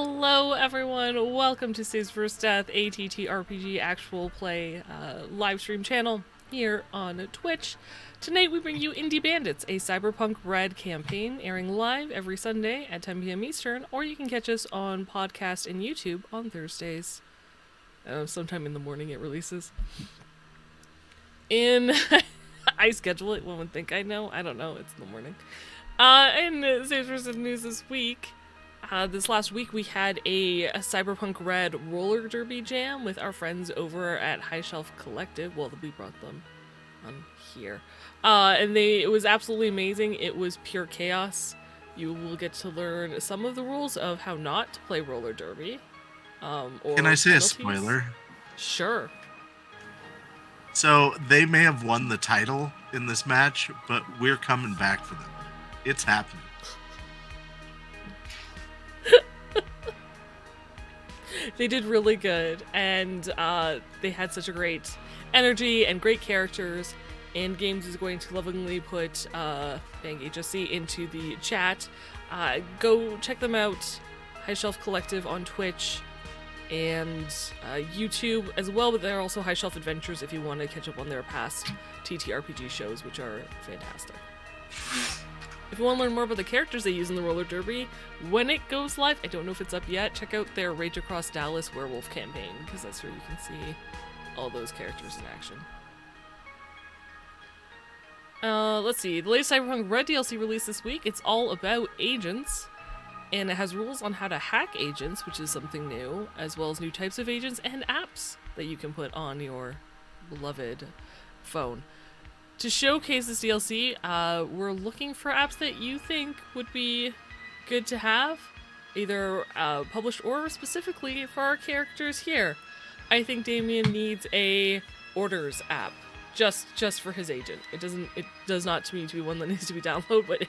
Hello, everyone. Welcome to Saves vs. Death, ATTRPG actual play live stream channel here on Twitch. Tonight we bring you Indie Bandits, a Cyberpunk Red campaign airing live every Sunday at 10 p.m. Eastern, or you can catch us on podcast and YouTube on Thursdays. Sometime in the morning it releases. I schedule it, one would think I know. I don't know, it's in the morning. In Saves vs. News this week, this last week we had a Cyberpunk Red roller derby jam with our friends over at High Shelf Collective. Well, we brought them on here. And it was absolutely amazing. It was pure chaos. You will get to learn some of the rules of how not to play roller derby. Or Can I say penalties. a spoiler? Sure. So they may have won the title in this match, but we're coming back for them. It's happening. They did really good, and they had such a great energy and great characters. And Games is going to lovingly put Bang HSC into the chat. Go check them out, High Shelf Collective on Twitch and YouTube as well, but they're also High Shelf Adventures if you want to catch up on their past TTRPG shows, which are fantastic. If you want to learn more about the characters they use in the roller derby, when it goes live, I don't know if it's up yet, check out their Rage Across Dallas Werewolf campaign, because that's where you can see all those characters in action. Let's see, the latest Cyberpunk Red DLC released this week. It's all about agents, and it has rules on how to hack agents, which is something new, as well as new types of agents and apps that you can put on your beloved phone. To showcase this DLC, we're looking for apps that you think would be good to have, either published or specifically for our characters here. I think Damien needs a orders app, just for his agent. It does not to me to be one that needs to be downloaded, but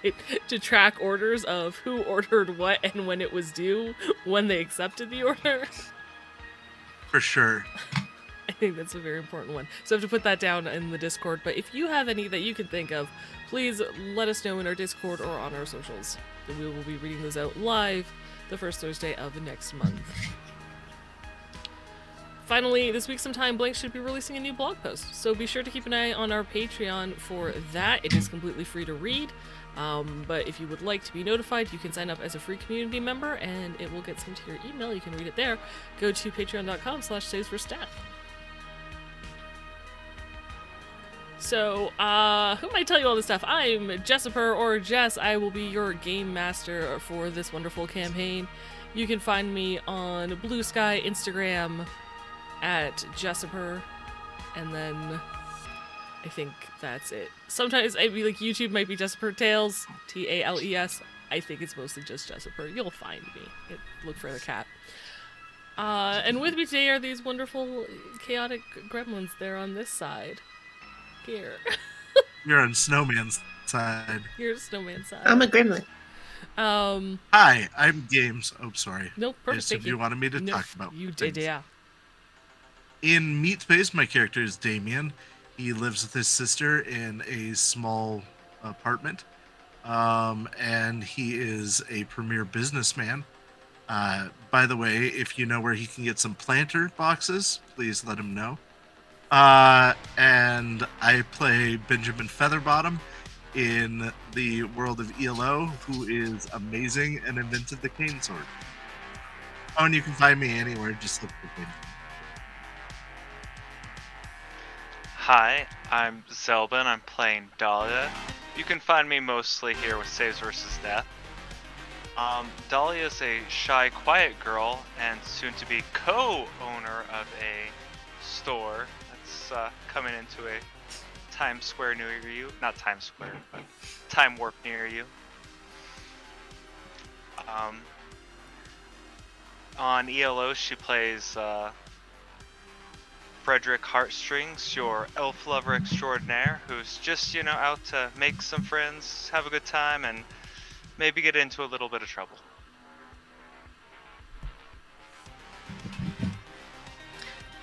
to track orders of who ordered what and when it was due, when they accepted the order. For sure. I think that's a very important one. So I have to put that down in the Discord. But if you have any that you can think of, please let us know in our Discord or on our socials. And we will be reading those out live the first Thursday of next month. Finally, this week sometime, Blank should be releasing a new blog post. So be sure to keep an eye on our Patreon for that. It is completely free to read. But if you would like to be notified, you can sign up as a free community member and it will get sent to your email. You can read it there. Go to patreon.com/savesversedeath. So, who might tell you all this stuff? I'm Jessiper, or Jess. I will be your game master for this wonderful campaign. You can find me on Blue Sky, Instagram, at Jessiper, and then I think that's it. Sometimes I'd be like, YouTube might be Jessiper Tales, Tales. I think it's mostly just Jessiper. You'll find me. Look for the cat. And with me today are these wonderful, chaotic gremlins. They're on this side. Here. You're on Snowman's side. You're Snowman's side. I'm a gremlin. Hi, I'm Games. Oh, sorry. No, perfect. If you wanted me to talk about you things. did, yeah. In Meat Space, my character is Damien. He lives with his sister in a small apartment. And he is a premier businessman. By the way, if you know where he can get some planter boxes, please let him know. And I play Benjamin Featherbottom in the world of ELO, who is amazing and invented the cane sword. Oh, and you can find me anywhere, just look for Benjamin. Hi, I'm Zelba and I'm playing Dahlia. You can find me mostly here with Saves vs. Death. Dahlia is a shy, quiet girl and soon to be co-owner of a store that's coming into a Times Square near you. Not Times Square, but Time Warp near you. On ELO, she plays Frederick Heartstrings, your elf lover extraordinaire, who's just, out to make some friends, have a good time, and maybe get into a little bit of trouble.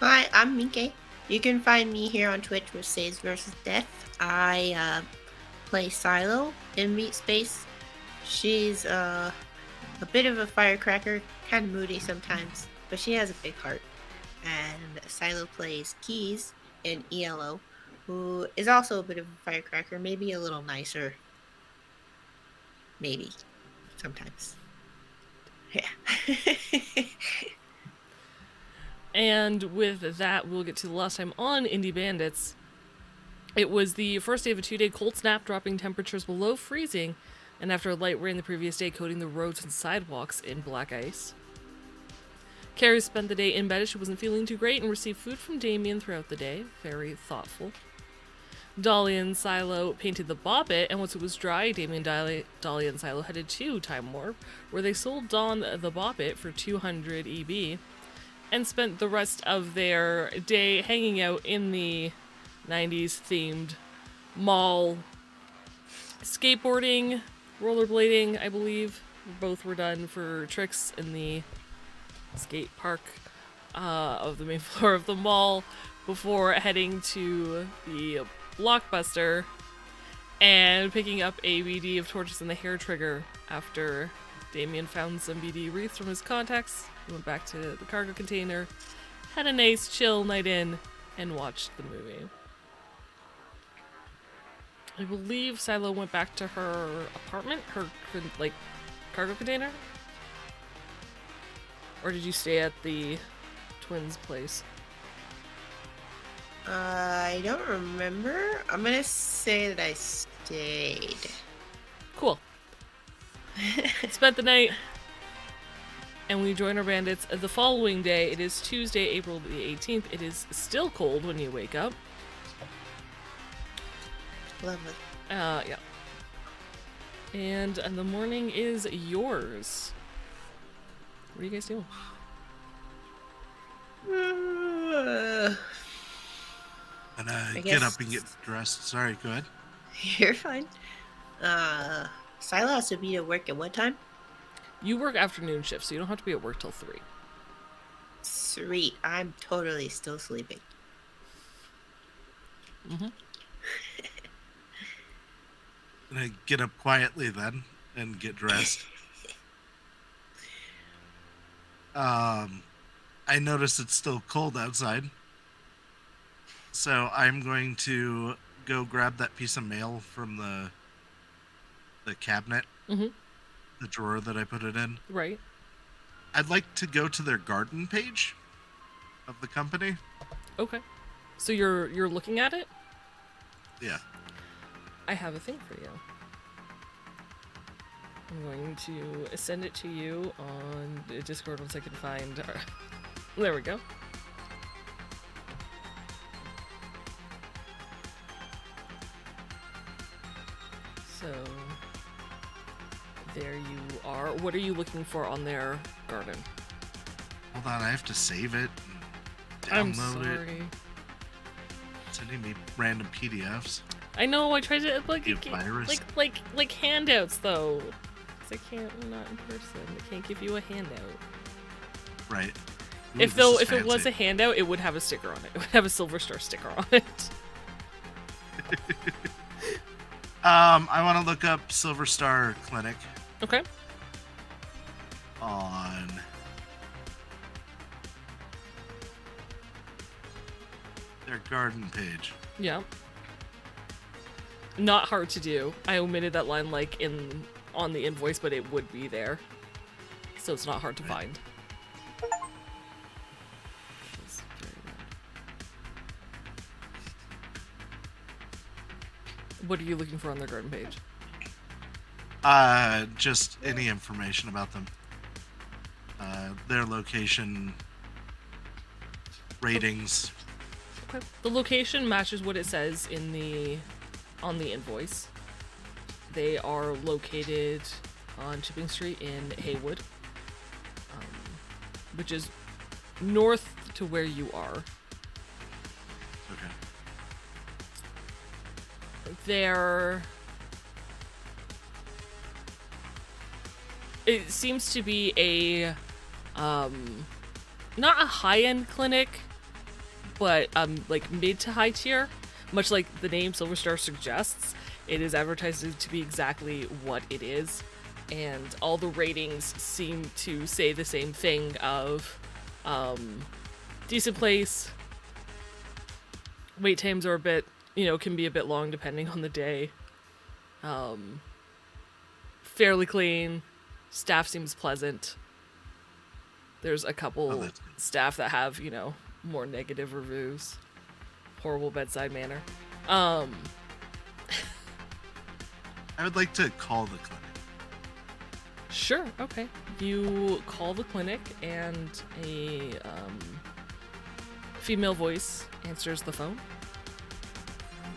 Hi, I'm Minke. You can find me here on Twitch with Saves vs. Death. I play Silo in Meat Space. She's a bit of a firecracker, kind of moody sometimes, but she has a big heart. And Silo plays Keys in ELO, who is also a bit of a firecracker, maybe a little nicer. Maybe. Sometimes. Yeah. And with that, we'll get to the last time on Indie Bandits. It was the first day of a 2-day cold snap, dropping temperatures below freezing, and after a light rain the previous day, coating the roads and sidewalks in black ice. Carrie spent the day in bed as she wasn't feeling too great and received food from Damien throughout the day. Very thoughtful. Dolly and Silo painted the bobbit, and once it was dry, Damien, Dolly, and Silo headed to Time Warp, where they sold Dawn the bobbit for 200 EB, and spent the rest of their day hanging out in the 90s themed mall, skateboarding, rollerblading, I believe. Both were done for tricks in the skate park of the main floor of the mall before heading to the Blockbuster and picking up a BD of torches and the hair trigger after Damien found some BD wreaths from his contacts. He went back to the cargo container, had a nice chill night in, and watched the movie. I believe Silo went back to her apartment, her, like, cargo container? Or did you stay at the twins' place? I don't remember. I'm gonna say that I stayed. Cool. Spent the night, and we join our bandits the following day. It is Tuesday, April the 18th. It is still cold when you wake up. Lovely. Yeah. And the morning is yours. What are you guys doing? And I get guess- up and get dressed. Sorry, go ahead. You're fine. Silo has to be at work at what time? You work afternoon shift, so you don't have to be at work till 3. Sweet. I'm totally still sleeping. Mm-hmm. And I get up quietly then and get dressed. I notice it's still cold outside. So I'm going to go grab that piece of mail from the cabinet, Mm-hmm. the drawer that I put it in. Right. I'd like to go to their garden page of the company. Okay. So you're looking at it? Yeah. I have a thing for you. I'm going to send it to you on Discord once I can find our... There we go. So, there you are. What are you looking for on their garden? Hold on, I have to save it I'm and download it. sorry. Sending me random PDFs. I know, I tried to, like, You virus. like handouts, though. 'Cause I can't, I'm not in person. I can't give you a handout. Right. Ooh, If this is it was a fancy. handout, it would have a sticker on it. It would have a Silver Star sticker on it. I want to look up Silver Star Clinic Okay. on their garden page. Yeah. Not hard to do. I omitted that line like on the invoice, but it would be there. So it's not hard to find. That's very bad. What are you looking for on their garden page? Just any information about them. Their location, ratings. Okay. The location matches what it says on the invoice. They are located on Chipping Street in Haywood, which is north to where you are. Okay. It seems to be a not a high-end clinic, but like mid to high tier, much like the name Silver Star suggests. It is advertised to be exactly what it is. and all the ratings seem to say the same thing of decent place. Wait times are a bit, can be a bit long depending on the day. Fairly clean. Staff seems pleasant. There's a couple staff that have, more negative reviews. Horrible bedside manner. I would like to call the clinic. Sure, okay. You call the clinic and a female voice answers the phone.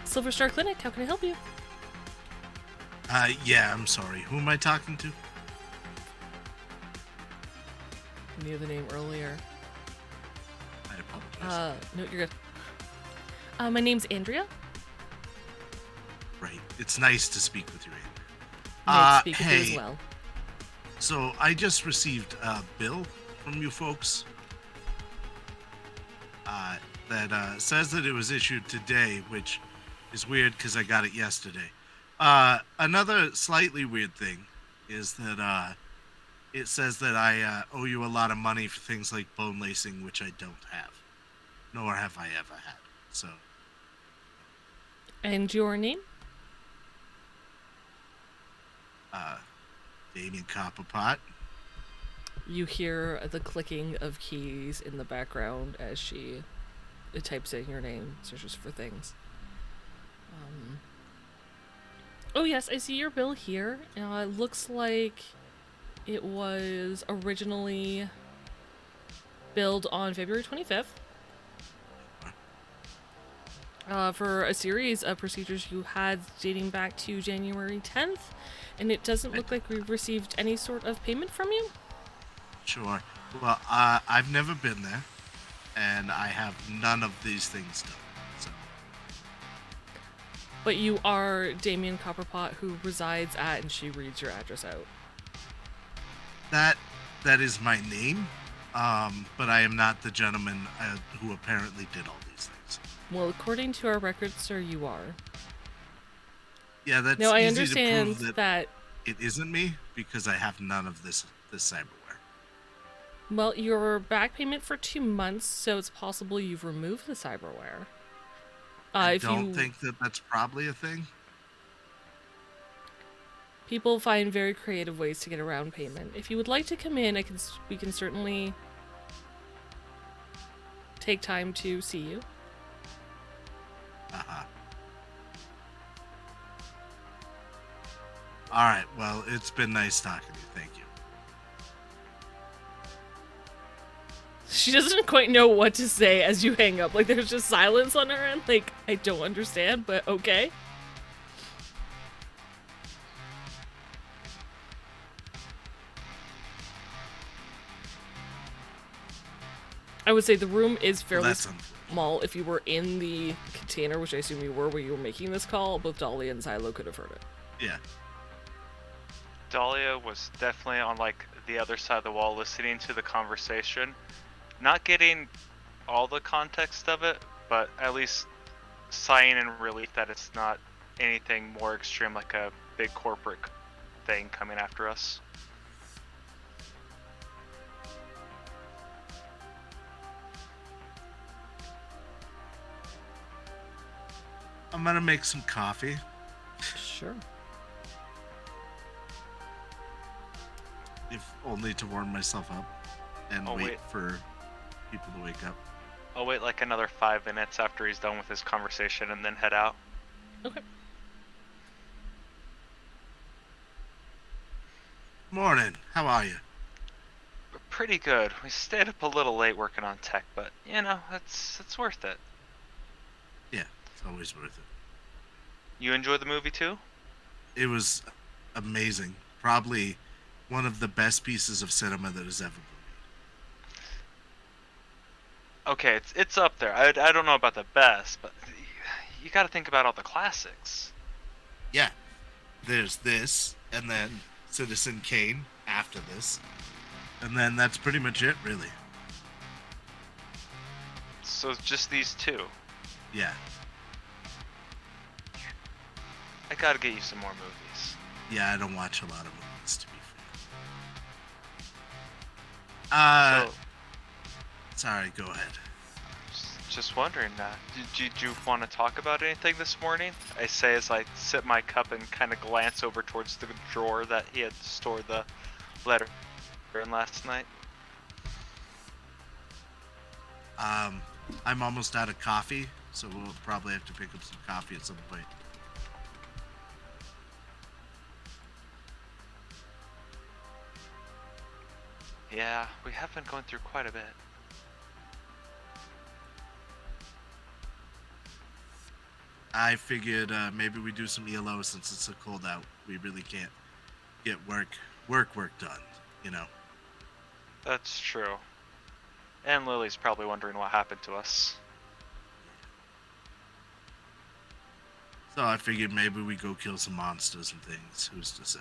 Silver Star Clinic, how can I help you? Yeah, I'm sorry. Who am I talking to? I knew the name earlier. I apologize. No, you're good. My name's Andrea. Right. It's nice to speak with you, Andrea. Nice to speak with you hey, as well. So I just received a bill from you folks that says that it was issued today, which is weird because I got it yesterday. Another slightly weird thing is that it says that I owe you a lot of money for things like bone lacing, which I don't have, nor have I ever had. So. And your name? Damien Copperpot. You hear the clicking of keys in the background as she types in your name, searches for things. Oh yes, I see your bill here. It looks like it was originally billed on February 25th. For a series of procedures you had dating back to January 10th, and it doesn't look like we've received any sort of payment from you. Sure. Well, I've never been there, and I have none of these things done. So. But you are Damien Copperpot, who resides at, and she reads your address out. That is my name, but I am not the gentleman who apparently did all these things. Well, according to our records, sir, you are. Yeah, that's now, I easy understand to prove that it isn't me because I have none of this cyberware. Well, your back payment for 2 months, so it's possible you've removed the cyberware. I don't think that that's probably a thing. People find very creative ways to get around payment. If you would like to come in, we can certainly take time to see you. Uh-huh. All right. Well, it's been nice talking to you. Thank you. She doesn't quite know what to say as you hang up. Like, there's just silence on her end. Like, I don't understand, but okay. I would say the room is fairly small. If you were in the container, which I assume you were when you were making this call, both Dahlia and Xylo could have heard it. Yeah. Dahlia was definitely on like the other side of the wall listening to the conversation. Not getting all the context of it, but at least sighing in relief that it's not anything more extreme like a big corporate thing coming after us. I'm gonna make some coffee. Sure. If only to warm myself up and wait for people to wake up. I'll wait like another 5 minutes after he's done with his conversation and then head out. Okay. Morning. How are you? Pretty good. We stayed up a little late working on tech, but you know, it's worth it. Yeah, it's always worth it. You enjoy the movie too? It was amazing. Probably one of the best pieces of cinema that has ever been made. Okay, it's up there. I don't know about the best, but you got to think about all the classics. Yeah. There's this, and then Citizen Kane after this. And then that's pretty much it, really. So just these two? Yeah. I gotta get you some more movies. Yeah, I don't watch a lot of movies, to be fair. Uh, So, sorry. Go ahead. just wondering, did you want to talk about anything this morning? I say as I sip my cup and kind of glance over towards the drawer that he had stored the letter in last night. I'm almost out of coffee, so we'll probably have to pick up some coffee at some point. Yeah, we have been going through quite a bit. I figured maybe we do some ELO since it's so cold out. We really can't get work done, you know. That's true. And Lily's probably wondering what happened to us. So I figured maybe we go kill some monsters and things. Who's to say?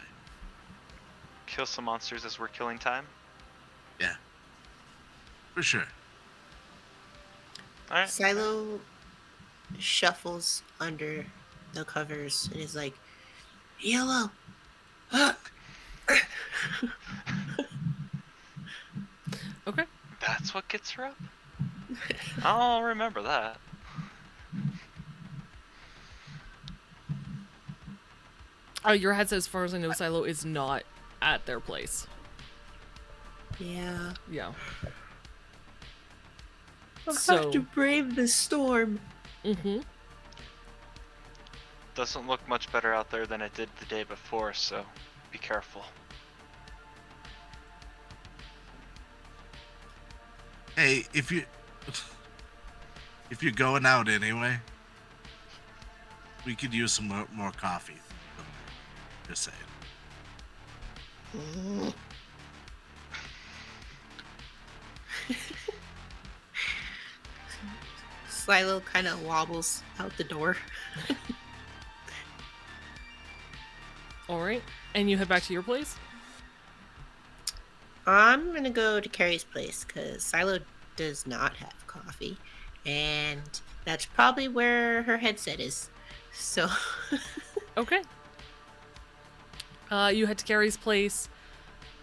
Kill some monsters as we're killing time? Yeah, for sure. Alright. Silo shuffles under the covers and is like, "Yellow." Okay. That's what gets her up? I'll remember that. Your headset, as far as I know, Silo is not at their place. Yeah. Yeah. I'll So- have to brave the storm. Mm-hmm. Doesn't look much better out there than it did the day before, so be careful. Hey, if you're going out anyway, we could use some more coffee. Just saying. Silo kind of wobbles out the door. All right. And you head back to your place? I'm gonna go to Carrie's place because Silo does not have coffee, and that's probably where her headset is. So, Okay. You head to Carrie's place.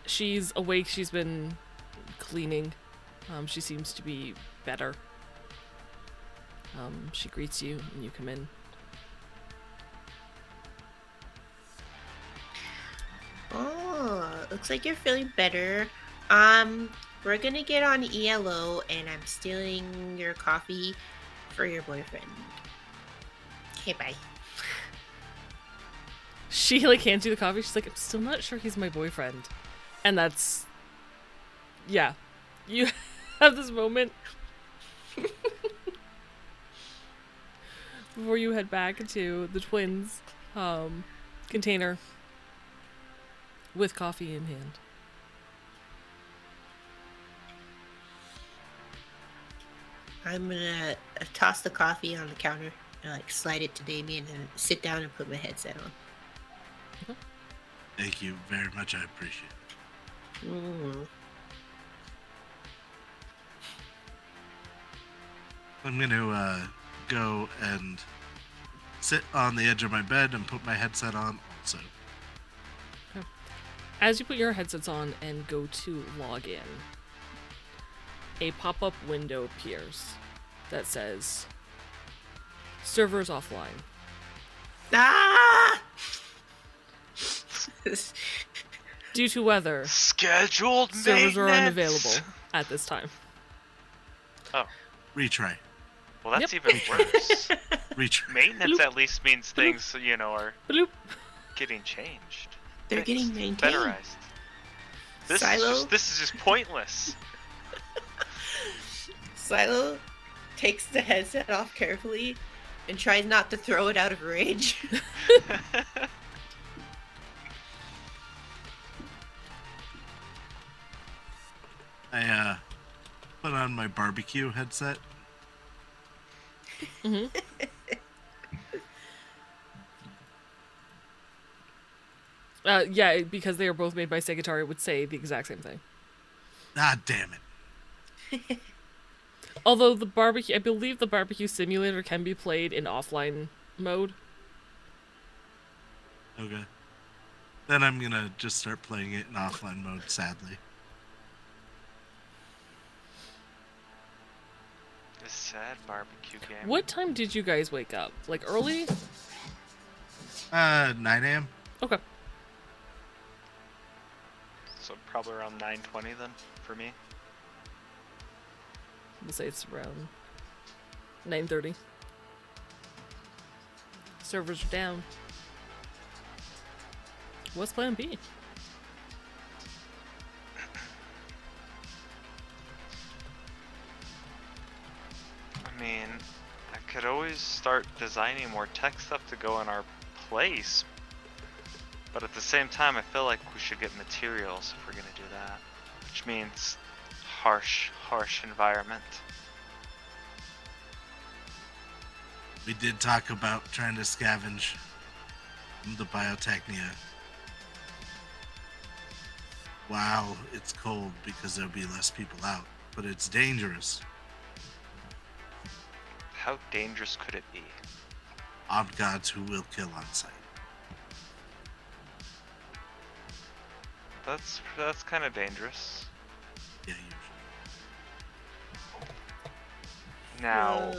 She's awake. She's been cleaning. She seems to be better. She greets you and you come in. oh, looks like you're feeling better. We're gonna get on ELO, and I'm stealing your coffee for your boyfriend. Okay, bye. She like hands you the coffee. She's like, I'm still not sure he's my boyfriend. And that's, yeah. You have this moment before you head back to the twins' container with coffee in hand. I'm gonna toss the coffee on the counter and like slide it to Damien and sit down and put my headset on. Thank you very much. I appreciate it. I'm gonna go and sit on the edge of my bed and put my headset on also. As you put your headsets on and go to log in, a pop-up window appears that says servers offline. Ah! Due to weather, Scheduled servers are maintenance! unavailable at this time. Oh, Retry. well that's Yep. even worse. Retry. Maintenance Bloop. at least means things, you know, are Bloop. getting changed. They're Fixed, getting maintained. betterized. This Silo? this is just pointless. Silo takes the headset off carefully and tries not to throw it out of rage. I put on my barbecue headset. Mm-hmm. Yeah, because they are both made by Segatari, it would say the exact same thing. Ah, damn it. Although the barbecue, I believe the barbecue simulator can be played in offline mode. Okay. Then I'm gonna just start playing it in offline mode, sadly. Sad barbecue game. What time did you guys wake up? Like early? 9 a.m. Okay. So probably around 9:20 then for me. We'll say it's around 9:30. Servers are down. What's plan B? I mean, I could always start designing more tech stuff to go in our place. But at the same time, I feel like we should get materials if we're gonna do that. Which means harsh environment. We did talk about trying to scavenge the biotechnia. Wow, it's cold because there'll be less people out, but it's dangerous. How dangerous could it be? Armed guards who will kill on sight. That's kind of dangerous. Yeah, Now,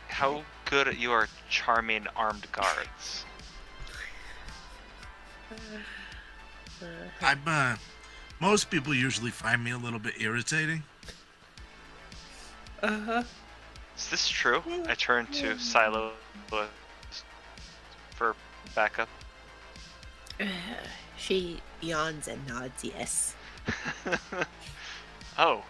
how good at you are charming armed guards? I'm most people usually find me a little bit irritating. Is this true? I turn to Silo for backup. She yawns and nods yes. Oh.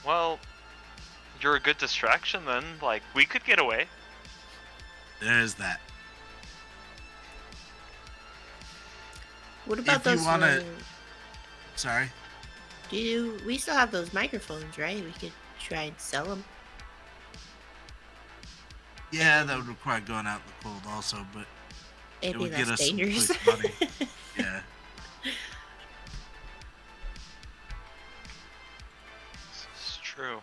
Well, you're a good distraction then. Like, we could get away. There's that. What about If you those? wanna- Sorry. We still have those microphones, right? We could try and sell them. Yeah, that would require going out in the cold also, but It'd it be would get less us some dangerous. quick money. Yeah. This is true.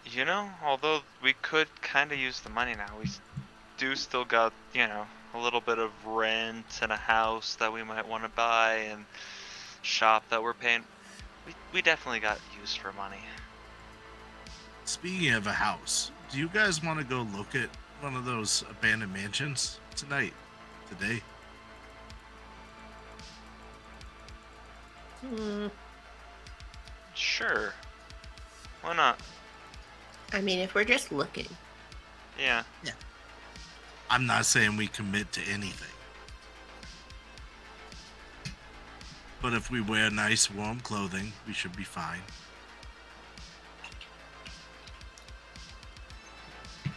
You know, although we could kind of use the money now, we do still got, a little bit of rent and a house that we might want to buy and shop that we're paying. We definitely got used for money. Speaking of a house, do you guys want to go look at one of those abandoned mansions today? Sure. Why not? I mean, if we're just looking. Yeah. I'm not saying we commit to anything. But if we wear nice warm clothing, we should be fine.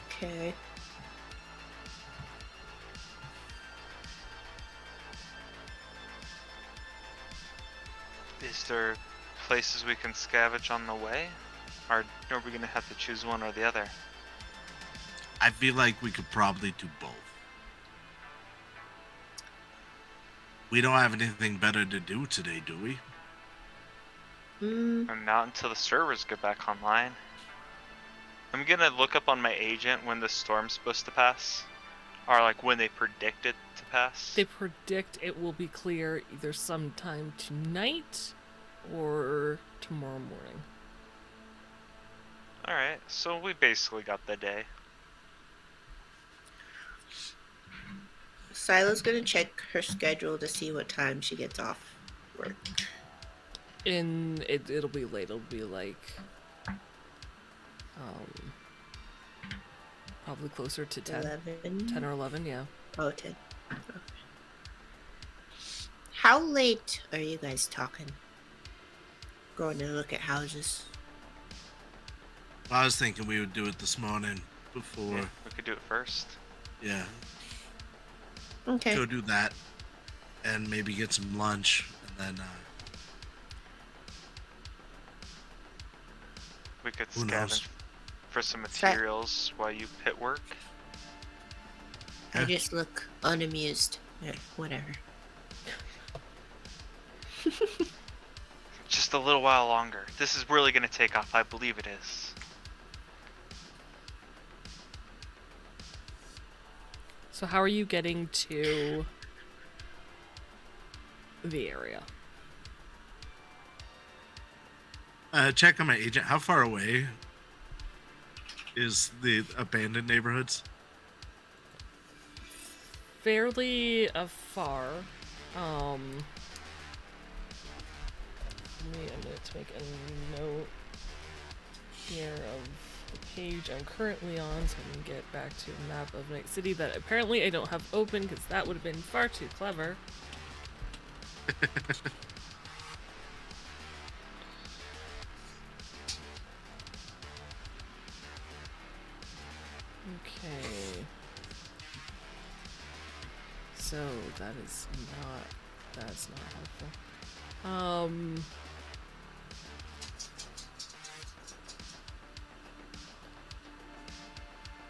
Okay. Is there places we can scavenge on the way? Or are we gonna have to choose one or the other? I feel like we could probably do both. We don't have anything better to do today, do we? And not until the servers get back online. I'm gonna look up on my agent when the storm's supposed to pass. Or like when they predict it to pass. They predict it will be clear either sometime tonight or tomorrow morning. Alright, so we basically got the day. Sila's gonna check her schedule to see what time she gets off work. It'll be late. It'll be like probably closer to 10. 11? 10 or 11, yeah. Oh, 10. Okay. How late are you guys talking? Going to look at houses? I was thinking we would do it this morning before. Yeah, we could do it first. Yeah. Okay. Go do that and maybe get some lunch and then We could Who knows? scavenge for some materials while you pit work. I just look unamused. Yeah, whatever. Just a little while longer. This is really gonna take off. I believe it is. So how are you getting to the area? Check on my agent. How far away is the abandoned neighborhoods? Fairly far. I'm going to make a note here of the page I'm currently on so I can get back to a map of Night City that apparently I don't have open because that would have been far too clever. Okay. So that's not helpful.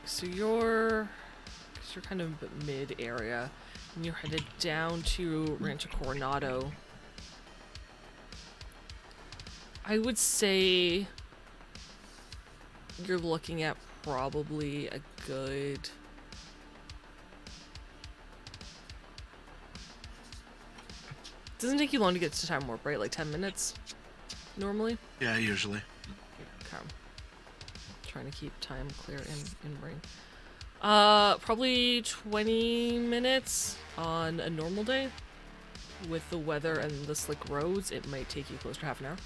So you're kind of mid area and you're headed down to Rancho Coronado. I would say you're looking at probably a good doesn't take you long to get to time warp, right? Like 10 minutes normally? Yeah, usually. Okay. Trying to keep time clear in brain. Probably 20 minutes on a normal day. With the weather and the slick roads, it might take you close to half an hour.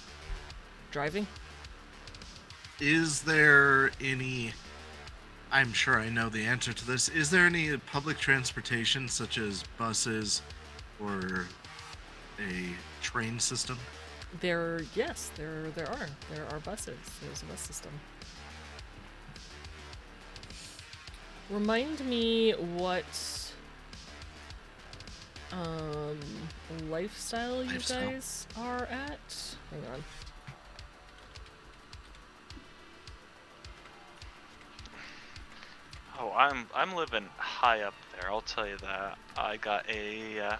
Driving. Is there any... I'm sure I know the answer to this. Is there any public transportation, such as buses or a train system? Yes, there are buses. There's a bus system. Remind me what lifestyle you guys are at. Hang on. Oh, I'm living high up there. I'll tell you that. I got a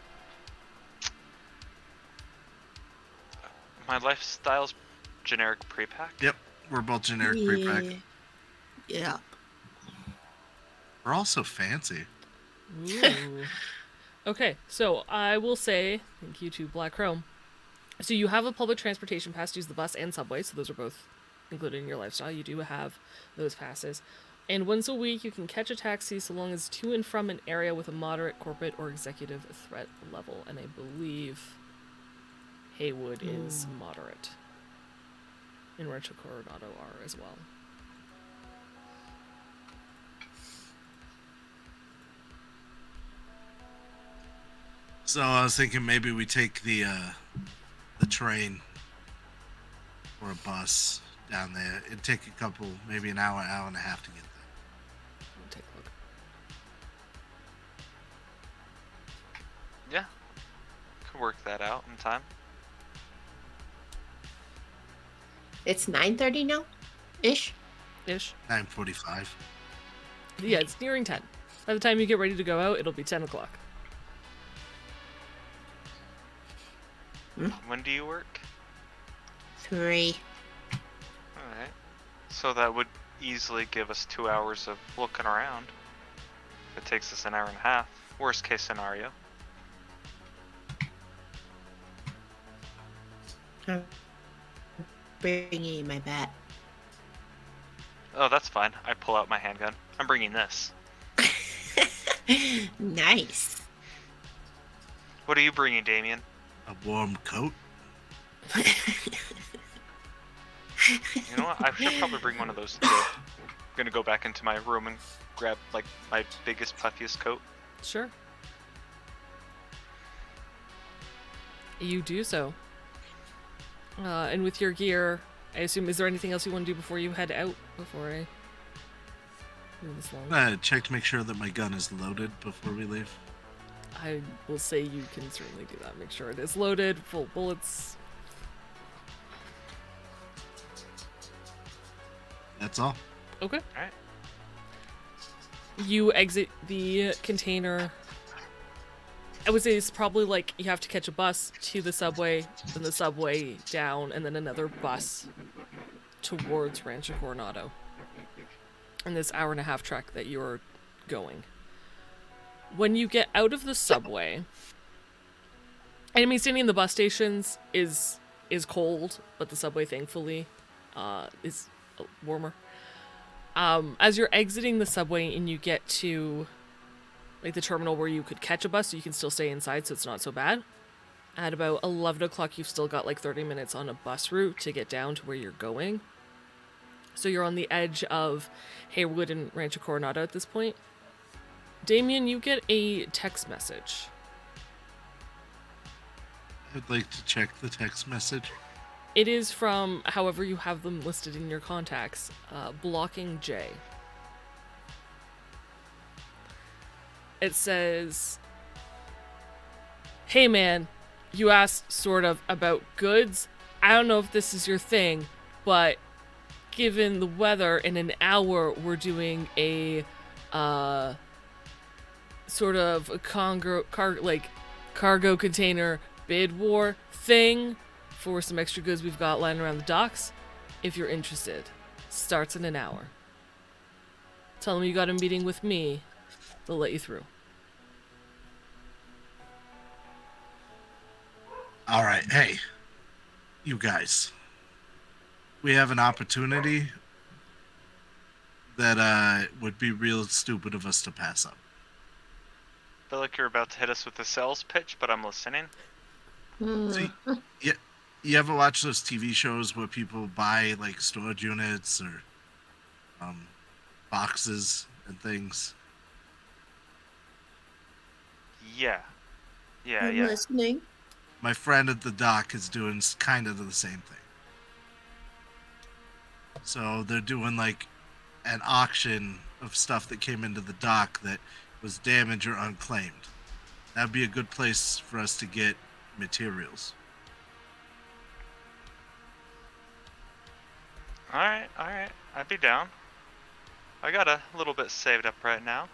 my lifestyle's generic pre-pack. Yep, we're both generic pre-pack. Yeah. We're all so fancy. Ooh. Okay, so I will say thank you to Black Chrome. So you have a public transportation pass to use the bus and subway, so those are both included in your lifestyle. You do have those passes. And once a week, you can catch a taxi so long as to and from an area with a moderate corporate or executive threat level. And I believe Haywood is moderate. And Rancho Coronado are as well. So I was thinking maybe we take the train or a bus down there. It'd take a couple, maybe an hour and a half to get there. Let me take a look. Yeah, could work that out in time. It's 9:30 now? Ish? 9:45. Yeah, it's nearing 10. By the time you get ready to go out, it'll be 10 o'clock. When do you work? 3. Alright. So that would easily give us 2 hours of looking around. It takes us an hour and a half. Worst case scenario. I'm bringing my bat. Oh, that's fine. I pull out my handgun. I'm bringing this. Nice. What are you bringing, Damien? A warm coat. You know what? I should probably bring one of those too. I'm gonna go back into my room and grab like my biggest, puffiest coat. Sure. You do so. And with your gear, I assume, is there anything else you want to do before you head out? Before I move this long? Check to make sure that my gun is loaded before we leave. I will say you can certainly do that. Make sure it is loaded, full bullets. That's all. Okay. Alright. You exit the container. I would say it's probably like you have to catch a bus to the subway, then the subway down, and then another bus towards Rancho Coronado. And this hour and a half trek that you're going. When you get out of the subway, and I mean, standing in the bus stations is cold, but the subway, thankfully, is warmer. As you're exiting the subway and you get to like the terminal where you could catch a bus, so you can still stay inside, so it's not so bad. At about 11 o'clock, you've still got like 30 minutes on a bus route to get down to where you're going. So you're on the edge of Haywood and Rancho Coronado at this point. Damien, you get a text message. I'd like to check the text message. It is from, however you have them listed in your contacts, Blocking J. It says, "Hey man, you asked sort of about goods. I don't know if this is your thing, but given the weather, in an hour we're doing a sort of a cargo container bid war thing for some extra goods we've got lying around the docks. If you're interested, starts in an hour. Tell them you got a meeting with me. They'll let you through." All right, hey, you guys. We have an opportunity that would be real stupid of us to pass up. I feel like you're about to hit us with a sales pitch, but I'm listening. See, you ever watch those TV shows where people buy like storage units or boxes and things? Yeah. I'm listening. My friend at the dock is doing kind of the same thing. So they're doing like an auction of stuff that came into the dock that was damaged or unclaimed. That'd be a good place for us to get materials. Alright. I'd be down. I got a little bit saved up right now.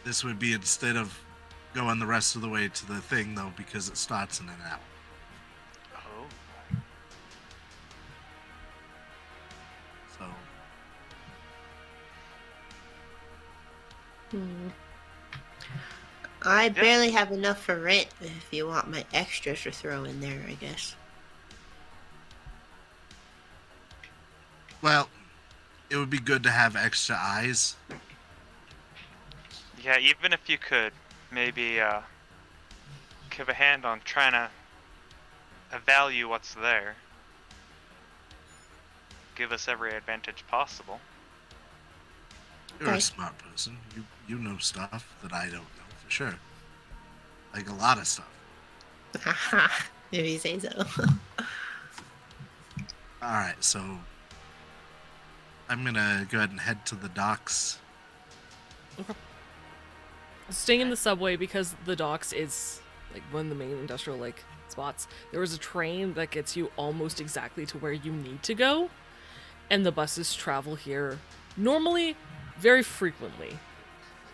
This would be instead of going the rest of the way to the thing, though, because it starts in an hour. Oh. So, I barely have enough for rent if you want my extras to throw in there, I guess. well, it would be good to have extra eyes. Yeah, even if you could maybe give a hand on trying to evaluate what's there. Give us every advantage possible. You're a Okay. smart person. You know stuff that I don't know for sure. Like a lot of stuff. If you say so. All right, so I'm gonna go ahead and head to the docks. Staying in the subway, because the docks is like one of the main industrial like spots. There is a train that gets you almost exactly to where you need to go, and the buses travel here normally very frequently.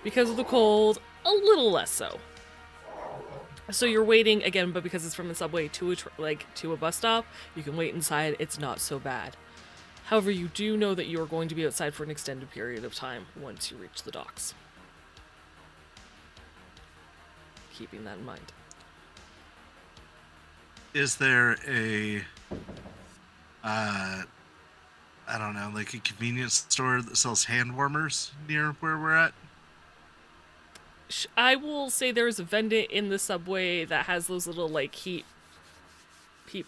Because of the cold, a little less so. So you're waiting again, but because it's from the subway to a bus stop, you can wait inside. It's not so bad. However, you do know that you are going to be outside for an extended period of time once you reach the docks. Keeping that in mind. Is there a I don't know, like a convenience store that sells hand warmers near where we're at? I will say there's a vendor in the subway that has those little like heat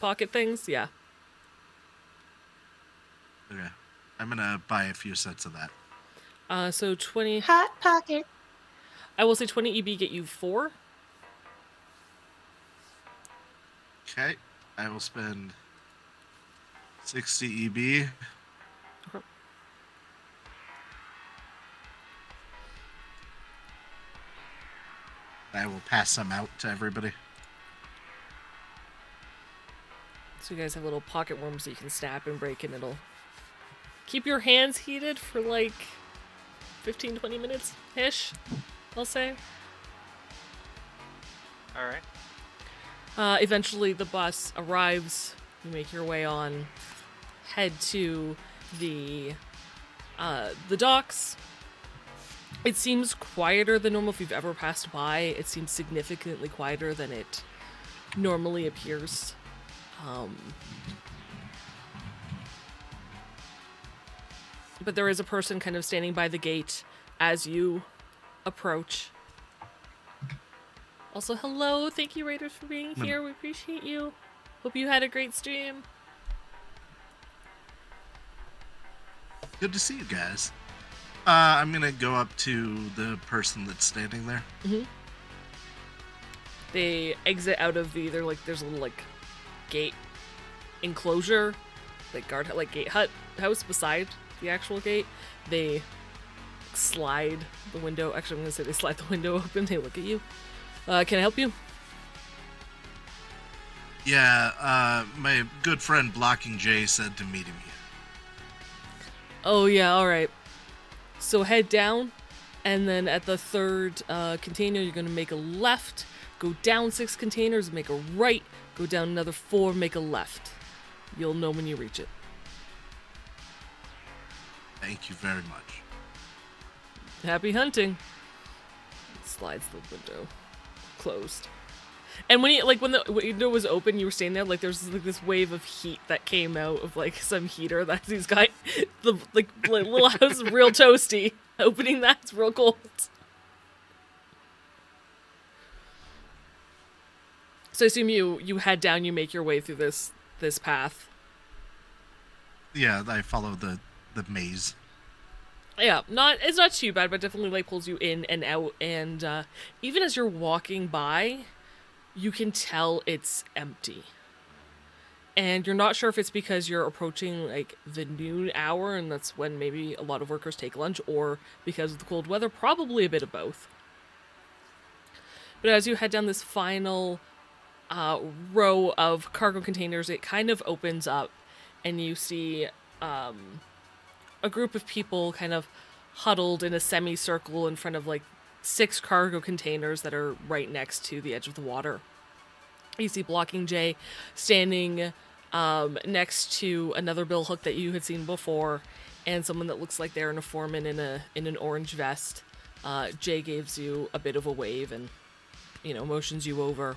pocket things. Yeah. Okay. I'm gonna buy a few sets of that. So 20. Hot pocket. I will say 20 EB get you 4. Okay. I will spend 60 EB. Okay. I will pass some out to everybody. So you guys have little pocket worms that you can snap and break, and it'll keep your hands heated for like 15-20 minutes ish, I'll say. Alright. Eventually the bus arrives. You make your way on, head to the The docks, it seems quieter than normal. If you've ever passed by, it seems significantly quieter than it normally appears. But there is a person kind of standing by the gate as you approach. Also, hello. Thank you, Raiders, for being here. We appreciate you. Hope you had a great stream. Good to see you guys. I'm gonna go up to the person that's standing there. Mm-hmm. They exit out of the, there's a little, like, gate enclosure, like, guard, like, gate house beside the actual gate. They slide the window, actually, I'm gonna say they slide the window open, they look at you. Can I help you? Yeah, my good friend Blocking Jay said to meet him here. Oh, yeah, alright. So head down, and then at the third container, you're gonna make a left, go down 6 containers, make a right, go down another 4, make a left. You'll know when you reach it. Thank you very much. Happy hunting. Slides the window closed. And when the window was open, you were standing there, like, there's like this wave of heat that came out of, like, some heater that he's got. The little house is real toasty. Opening that's real cold. So I assume you head down, you make your way through this path. Yeah, I follow the maze. Yeah, it's not too bad, but definitely, like, pulls you in and out, and even as you're walking by, you can tell it's empty. And you're not sure if it's because you're approaching, like, the noon hour, and that's when maybe a lot of workers take lunch, or because of the cold weather, probably a bit of both. But as you head down this final row of cargo containers, it kind of opens up, and you see a group of people kind of huddled in a semicircle in front of, like, 6 cargo containers that are right next to the edge of the water. You see Blocking Jay standing next to another billhook that you had seen before, and someone that looks like they're in a foreman in an orange vest. Jay gives you a bit of a wave and, motions you over.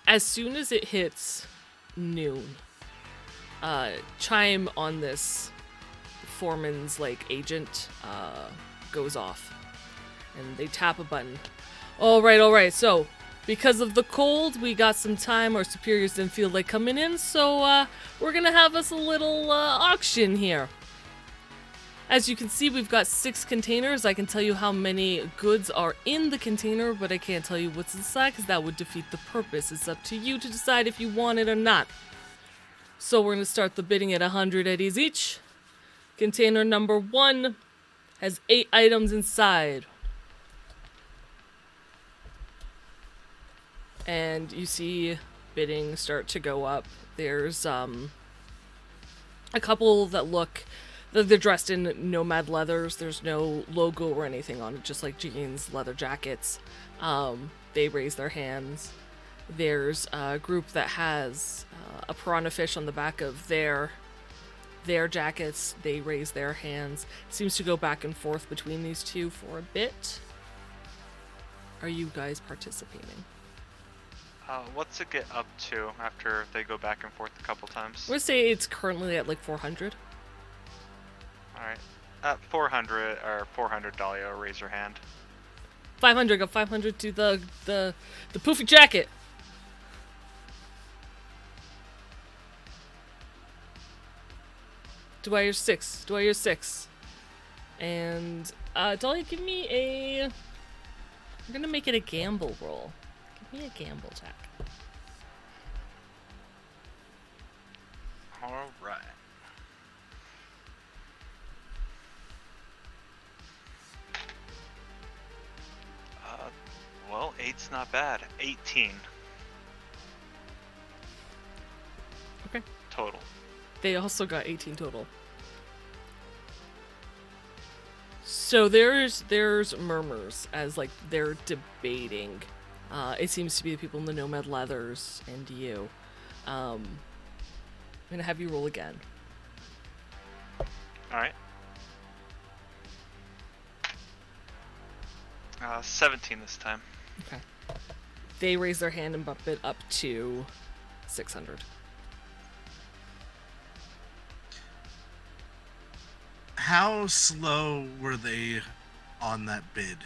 As soon as it hits noon, chime on this foreman's, like, agent goes off, and they tap a button. All right, so because of the cold, we got some time. Our superiors didn't feel like coming in, so we're gonna have us a little auction here. As you can see, we've got 6 containers. I can tell you how many goods are in the container, but I can't tell you what's inside because that would defeat the purpose. It's up to you to decide if you want it or not. So we're gonna start the bidding at 100 eddies each. Container number 1 has 8 items inside. And you see bidding start to go up. There's a couple that look, they're dressed in nomad leathers. There's no logo or anything on it, just like jeans, leather jackets. They raise their hands. There's a group that has a piranha fish on the back of their jackets. They raise their hands. Seems to go back and forth between these two for a bit. Are you guys participating? What's it get up to after they go back and forth a couple times? I would say it's currently at like 400. Alright. At 400, or 400, Dahlia, raise your hand. 500, got 500 to the poofy jacket. Do I hear 6? Do I hear 6? And, Dahlia, give me a... I'm gonna make it a gamble roll. Give me a gamble, Jack. Alright. Well, 8's not bad. 18. Okay. Total. They also got 18 total. So there's murmurs as, like, they're debating. It seems to be the people in the nomad leathers and you. I'm gonna have you roll again. All right. 17 this time. Okay. They raise their hand and bump it up to 600. How slow were they on that bid?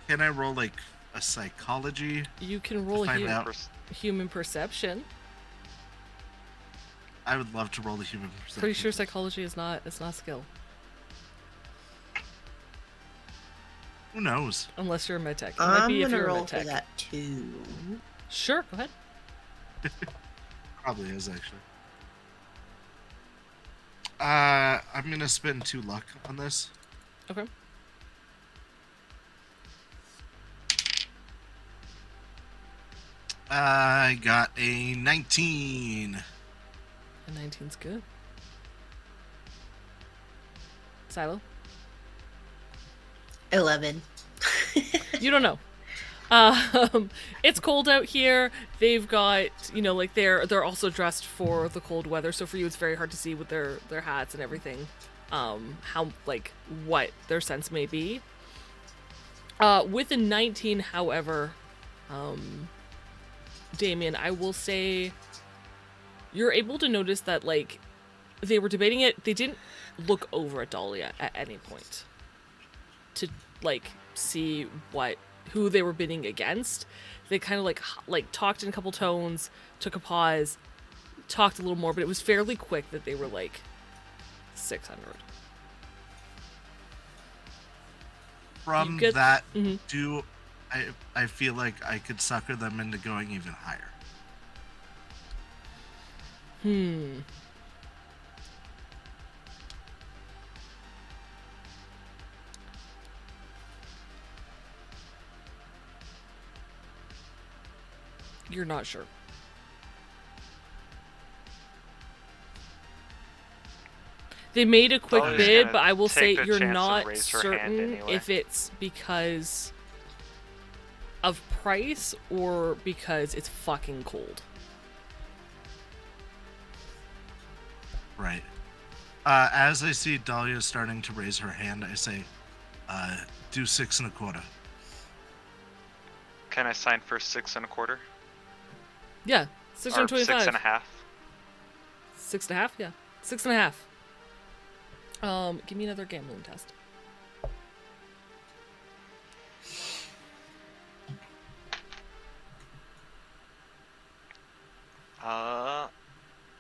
Can I roll like a psychology? You can roll To find out. human perception. I would love to roll the human perception. Pretty sure psychology is not a skill. Who knows? Unless you're a medtech. It might I'm be if gonna you're a roll for medtech. that too. Sure, go ahead. Probably is actually. I'm gonna spend 2 luck on this. Okay. I got a 19. A 19's good. Silo? 11. You don't know. It's cold out here. They've got, like they're also dressed for the cold weather. So for you, it's very hard to see with their hats and everything, how what their sense may be. With a 19, however, Damien, I will say you're able to notice that they were debating it. They didn't look over at Dahlia at any point to see who they were bidding against. They kind of talked in a couple tones, took a pause, talked a little more, but it was fairly quick that they were 600. From get- that, Mhm. I feel like I could sucker them into going even higher. You're not sure. They made a quick Dahlia's bid, gonna but I will take say the you're chance and not raise her hand certain anyway. if it's because of price or because it's fucking cold. Right. As I see Dahlia starting to raise her hand, I say, do 6 1/4. Can I sign for 6 1/4? Yeah, Or 625. 6 1/2? 6.5? Yeah. 6.5. Give me another gambling test.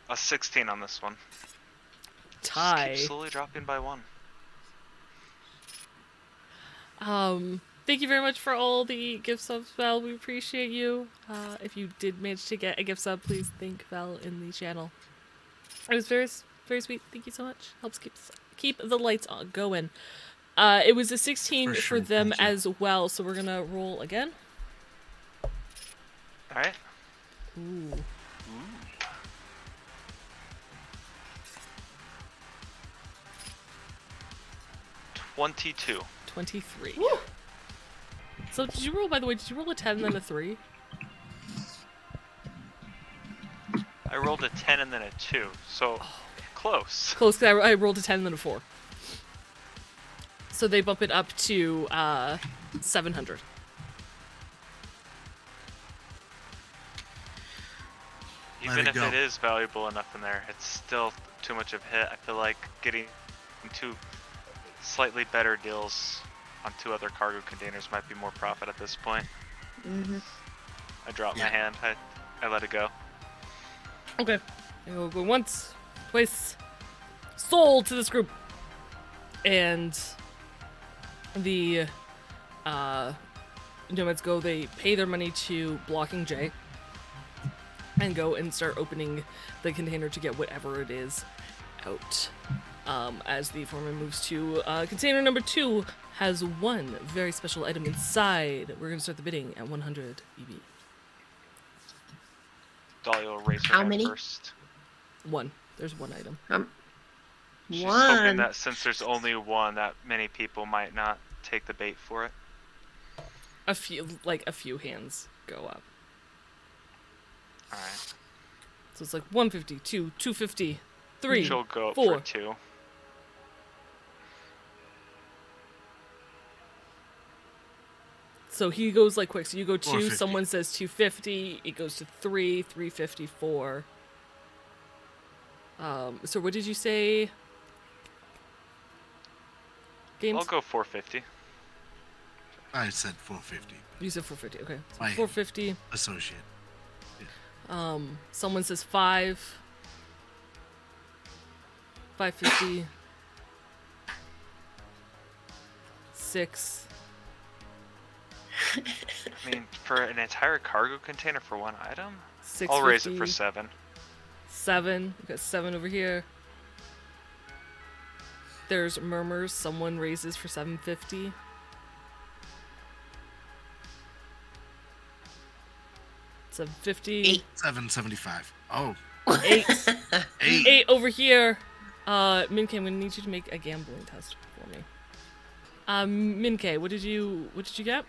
A 16 on this one. Tie. Just keep slowly dropping by 1. Thank you very much for all the gift subs, Val. We appreciate you. If you did manage to get a gift sub, please thank Val in the channel. It was very, very sweet. Thank you so much. Helps keep the lights on going. It was a 16 For for sure, them thank you. as well, so we're gonna roll again. Alright. Ooh. 22. 23. So did you roll, by the way, did you roll a 10 and then a 3? I rolled a 10 and then a 2, so close. Close, 'cause I rolled a 10 and then a 4. So they bump it up to 700. Even it if go. it is valuable enough in there, it's still too much of a hit. I feel like getting 2 slightly better deals on 2 other cargo containers might be more profit at this point. Mm-hmm. I dropped my Yeah. hand. I let it go. Okay. We'll go once, twice. Sold to this group. And the nomads go, they pay their money to Blocking J and go and start opening the container to get whatever it is out. As the foreman moves to container number 2 has one very special item inside. We're gonna start the bidding at 100 EB. Dahlia will raise her How hand many? first. One. There's one item. She's hoping One. that since there's only one, that many people might not take the bait for it. A few hands go up. Alright. So it's 150, 250, 3, She'll go 4. for 2. So he goes like quick. So you go 2, 450. someone says 250, it goes to 3, 354. So what did you say? Games? I'll go 450. I said 450. You said 450, okay. So My 450. associate. Someone says 5. 550. 6. I mean, for an entire cargo container for one item? 650. I'll raise it for 7. 7. We got 7 over here. There's murmurs. Someone raises for 750. $750. 8. 775. Oh, 8. 8. 8 over here. Minkei, I'm gonna need you to make a gambling test for me. Minkei, what did you get?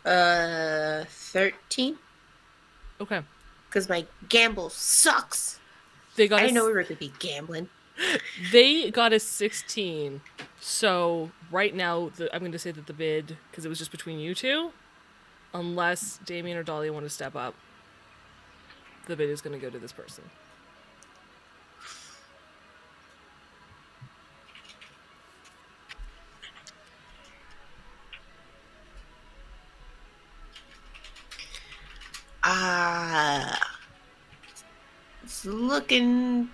Uh, 13. Okay. Because my gamble sucks. They got I a didn't know we were gonna be gambling. They got a 16. So right now, I'm going to say that the bid, because it was just between you two, unless Damien or Dahlia want to step up, the bid is going to go to this person. It's looking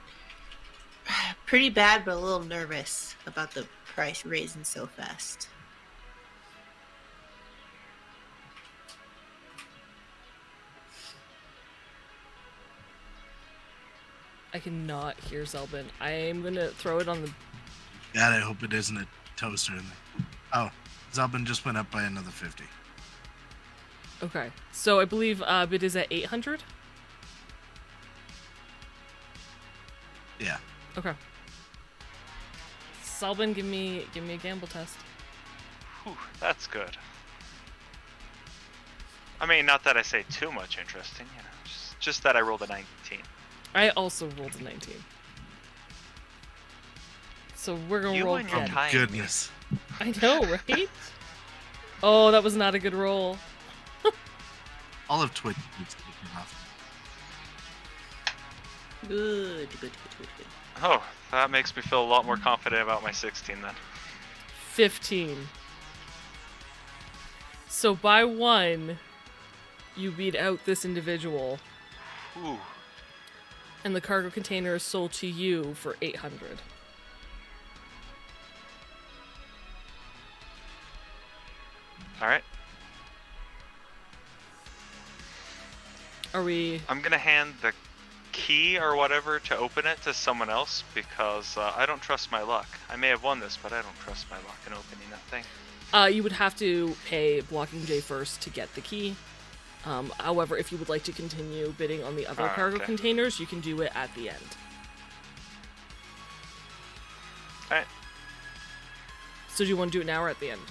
pretty bad, but a little nervous about the price raising so fast. I cannot hear Zelbin. I'm going to throw it on the... God, I hope it isn't a toaster in there. Oh, Zalbin just went up by another 50. Okay. So I believe bid is at 800? Yeah. Okay. Zelbin, give me a gamble test. Whew, that's good. I mean, not that I say too much interesting, you know, just that I rolled a 19. I also rolled a 19. So we're gonna You roll and your again. time. Goodness. I know, right? Oh, that was not a good roll. All of Twitch keeps kicking off. Good. Oh, that makes me feel a lot more confident about my 16 then. 15. So by 1, you beat out this individual, Ooh. and the cargo container is sold to you for 800. Alright. Are we... I'm gonna hand the key or whatever to open it to someone else because I don't trust my luck. I may have won this, but I don't trust my luck in opening that thing. You would have to pay Blocking J first to get the key. However, if you would like to continue bidding on the other cargo okay. containers, you can do it at the end. Alright. So do you want to do it now or at the end?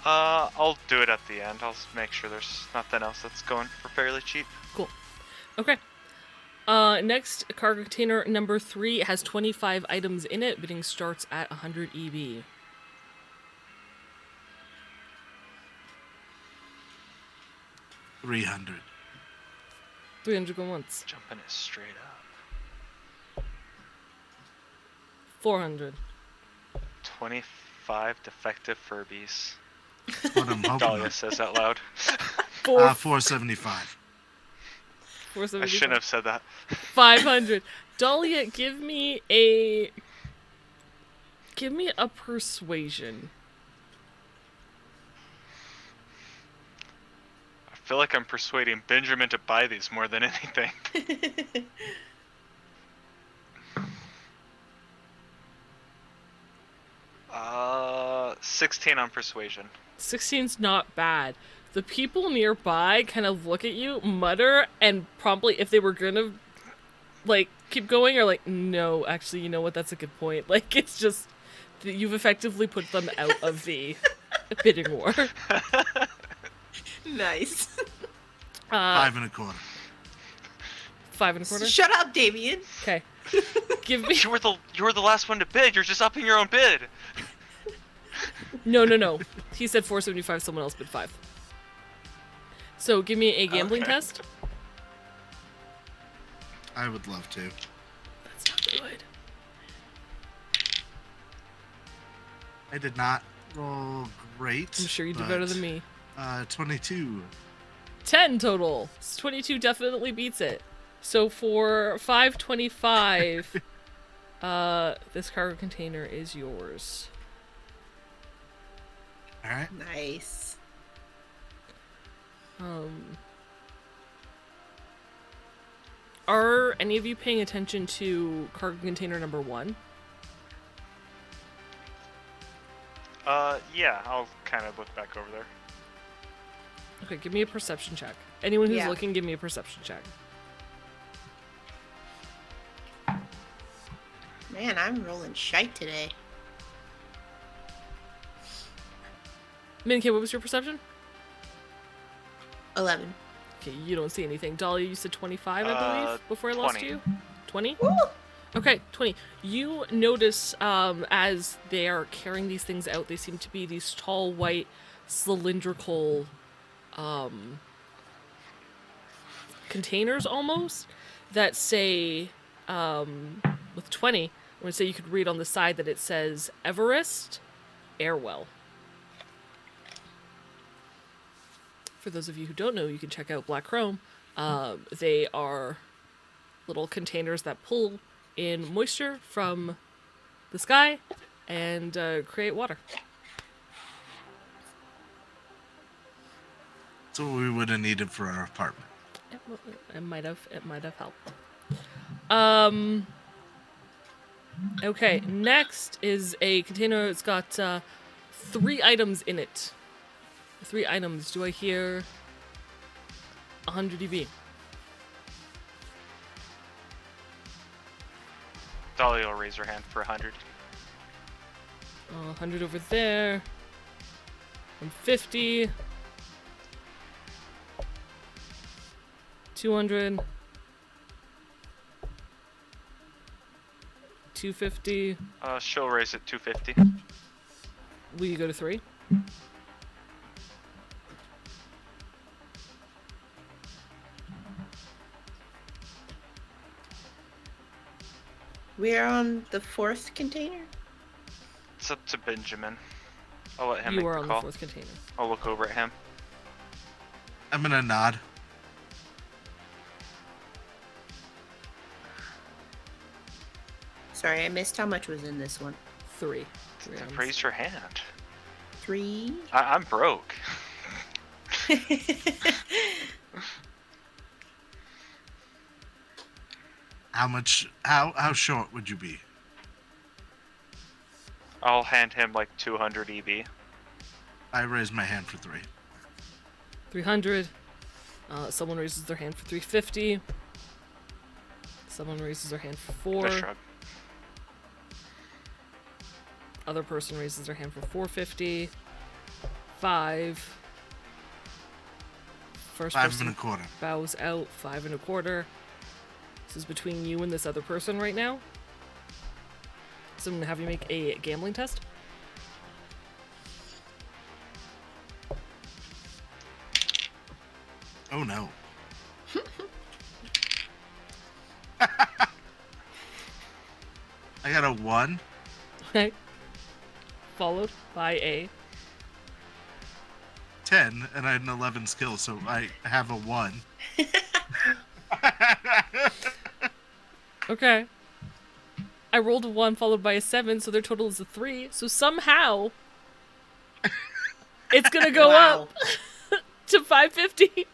I'll do it at the end. I'll make sure there's nothing else that's going for fairly cheap. Cool. Okay. Next, cargo container number 3 has 25 items in it. Bidding starts at 100 EB. $300. 300 go once. Jumping it straight up. 400. 25 defective Furbies. What I'm hoping. Dahlia says out loud. 475. 475. I shouldn't have said that. 500. Dahlia, give me a persuasion. I feel like I'm persuading Benjamin to buy these more than anything. 16 on persuasion. 16's not bad. The people nearby kind of look at you, mutter, and promptly, if they were gonna, like, keep going, are like, no, actually, you know what, that's a good point. Like, it's just, you've effectively put them out of the bidding war. Nice. 5 and a quarter. 5 and a quarter. Shut up, Damien. Okay. Give me. You were the last one to bid. You're just upping your own bid. No. He said 475. Someone else bid 5. So give me a gambling Okay. test. I would love to. That's not good. I did not roll great. I'm sure you did but, better than me. 22. 10 total. 22 definitely beats it. So for 525, this cargo container is yours. All right. Nice. Are any of you paying attention to cargo container number 1? Yeah, I'll kind of look back over there. Okay, give me a perception check. Anyone who's Yeah. looking, give me a perception check. Man, I'm rolling shite today. Minke, what was your perception? 11. Okay, you don't see anything. Dahlia, you said 25, I believe, before I lost 20. you? 20? Woo! Okay, 20. You notice as they are carrying these things out, they seem to be these tall, white, cylindrical containers almost that say, with 20, I want to say you could read on the side that it says Everest Airwell. For those of you who don't know, you can check out Black Chrome. They are little containers that pull in moisture from the sky and create water. That's what we would have needed for our apartment. It might have helped. Okay, next is a container that's got 3 items in it. 3 items. Do I hear 100 EB? Dahlia will raise her hand for 100. 100 over there. 150. 200. 250. She'll raise it 250. Will you go to 3? We're on the 4th container? It's up to Benjamin. I'll let him You make are the on call. the 4th container. I'll look over at him. I'm gonna nod. Sorry, I missed how much was in this one. 3. 3 items. Raise your hand. 3? I'm broke. How short would you be? I'll hand him like 200 EB. I raise my hand for 3. 300. Someone raises their hand for 350. Someone raises their hand for 4. I shrug. Other person raises their hand for 450. 5. First 5 person and a quarter. bows out. 5 and a quarter. This is between you and this other person right now. So I'm gonna have you make a gambling test. Oh no. I got a 1. Okay. Followed by a 10, and I had an 11 skill, so I have a 1. Okay. I rolled a 1 followed by a 7, so their total is a 3. So somehow it's gonna go Wow. up to 550.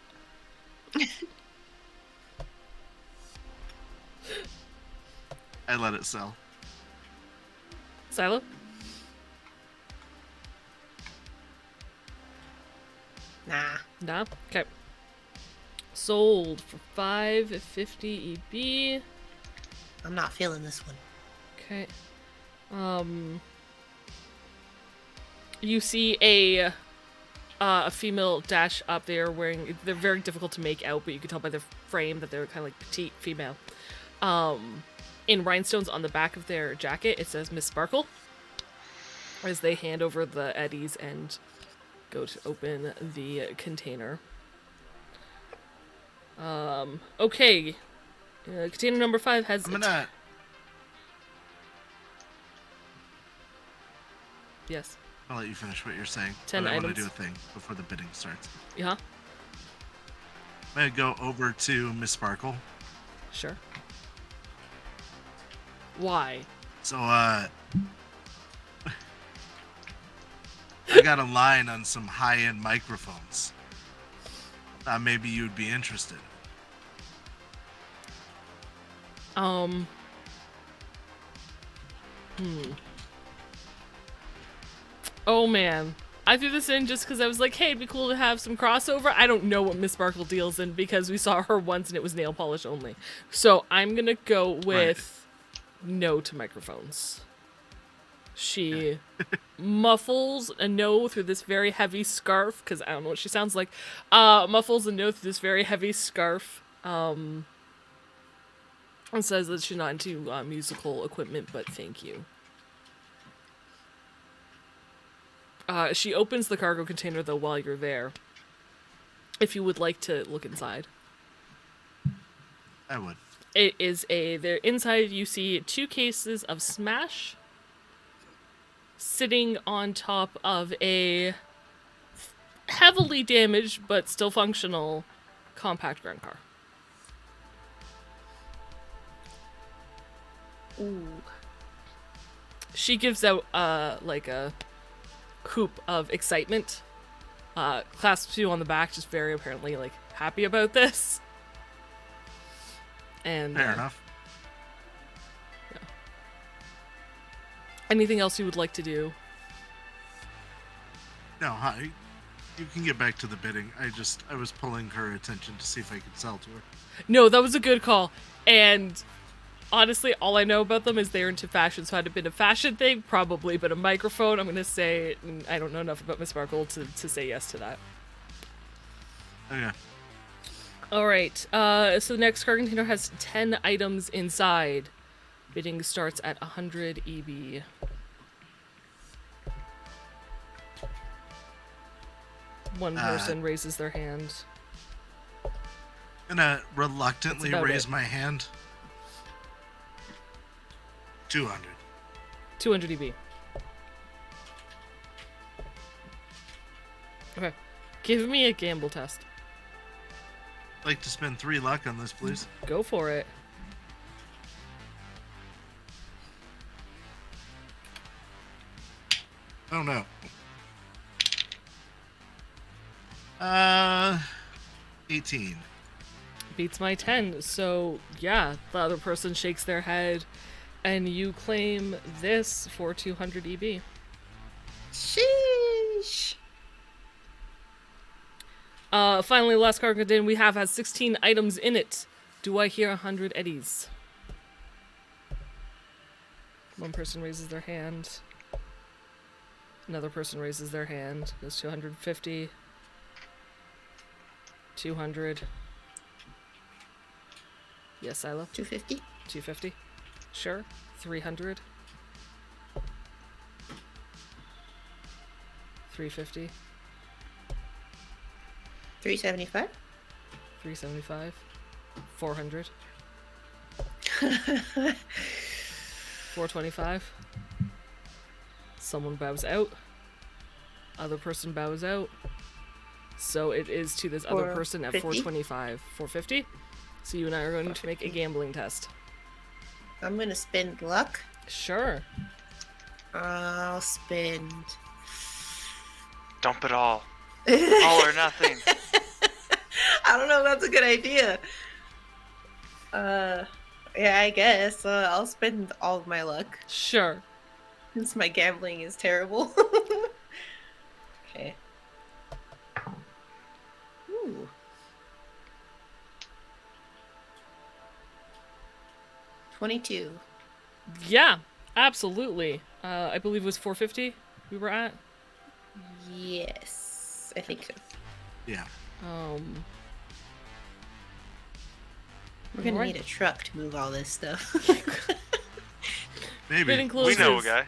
I let it sell. Silo? Nah. Nah? Okay. Sold for 550 EB. I'm not feeling this one. Okay. You see a a female dash up there wearing. They're very difficult to make out, but you can tell by their frame that they're kind of like petite female. In rhinestones on the back of their jacket, it says Miss Sparkle. As they hand over the eddies and go to open the container. Okay. Container number 5 has. I'm gonna. Yes. I'll let you finish what you're saying. 10 but I want items. to do a thing before the bidding starts. Yeah. I'm gonna go over to Miss Sparkle. Sure. Why? So, I got a line on some high-end microphones. Thought maybe you'd be interested. Oh man. I threw this in just because I was like, hey, it'd be cool to have some crossover. I don't know what Miss Sparkle deals in because we saw her once and it was nail polish only. So I'm going to go with no to microphones. She muffles a no through this very heavy scarf, because I don't know what she sounds like. Muffles a no through this very heavy scarf. And says that she's not into musical equipment, but thank you. She opens the cargo container, though, while you're there. If you would like to look inside. I would. It is there inside you see 2 cases of Smash sitting on top of a heavily damaged, but still functional, compact ground car. Ooh. She gives out, like a hoop of excitement. Clasps you on the back, just very apparently, like, happy about this. And Fair enough. Yeah. Anything else you would like to do? No, hi. You can get back to the bidding. I was pulling her attention to see if I could sell to her. No, that was a good call. And honestly, all I know about them is they're into fashion, so had it been a fashion thing, probably, but a microphone, I'm going to say, I don't know enough about Miss Sparkle to say yes to that. Okay. Alright, so the next car container has 10 items inside. Bidding starts at 100 EB. One person raises their hand. I'm gonna reluctantly That's about raise it. my hand. 200. 200 EB. Okay. Give me a gamble test. I'd like to spend 3 luck on this, please. Go for it. Oh no. 18. Beats my 10. So, yeah, the other person shakes their head, and you claim this for 200 EB. Sheesh. Finally, the last card container we have has 16 items in it. Do I hear 100 eddies? One person raises their hand. Another person raises their hand. Goes 250. 200. Yes, Silo? 250. 250. Sure. 300. 350. 375. 375. 400. 425. Someone bows out. Other person bows out. So it is to this other person at 450? 425. 450. So you and I are going to make a gambling test. I'm gonna spend luck. Sure. I'll spend. Dump it all. All or nothing. I don't know if that's a good idea. Yeah, I guess. I'll spend all of my luck Sure. since my gambling is terrible. Okay. Ooh. 22. Yeah, absolutely. I believe it was 450 we were at. Yes. I think so. Yeah. We're gonna Alright. need a truck to move all this stuff. Maybe. Getting close. We know a guy.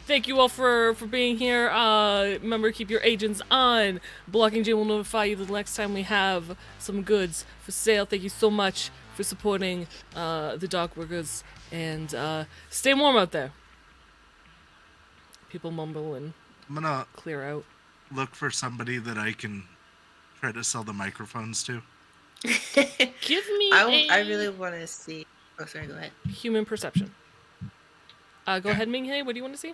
Thank you all for being here. Remember, keep your agents on. Blocking J will notify you the next time we have some goods for sale. Thank you so much for supporting the dock workers, and stay warm out there. People mumble and I'm gonna clear out. look for somebody that I can try to sell the microphones to. Give me I really want to see. Oh, sorry. Go ahead. human perception. Go ahead, Ming-Hei. What do you want to see?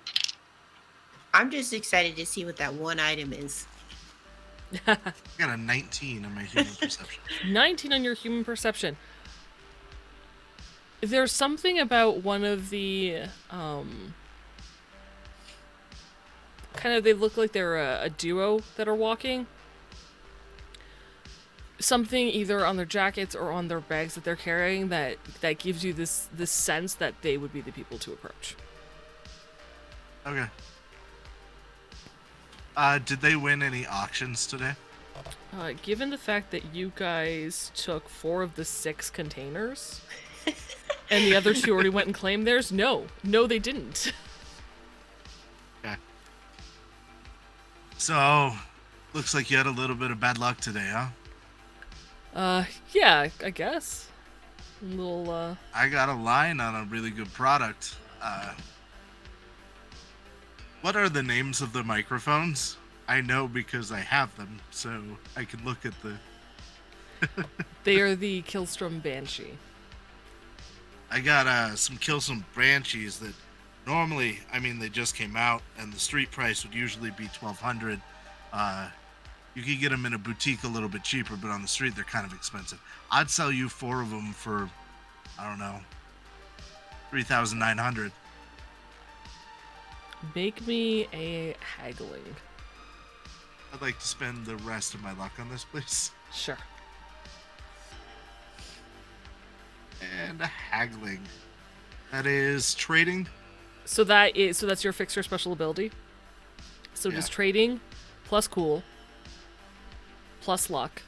I'm just excited to see what that one item is. I got a 19 on my human perception. 19 on your human perception. There's something about one of the kind of, they look like they're a duo that are walking. Something either on their jackets or on their bags that they're carrying that gives you this sense that they would be the people to approach. Okay. Did they win any auctions today? Given the fact that you guys took 4 of the 6 containers and the other 2 already went and claimed theirs, no, they didn't. Okay. So, looks like you had a little bit of bad luck today, huh? Yeah, I guess. A little, I got a line on a really good product. What are the names of the microphones? I know because I have them, so I can look at the... they are the Killstrom Banshee. I got some Killsome Banshees that normally, I mean, they just came out, and the street price would usually be $1,200. You could get them in a boutique a little bit cheaper, but on the street they're kind of expensive. I'd sell you 4 of them for, I don't know, $3,900. Make me a haggling. I'd like to spend the rest of my luck on this, please. Sure. And a haggling. That is trading. So that's your fixed or special ability. So Yeah. just trading plus cool plus luck.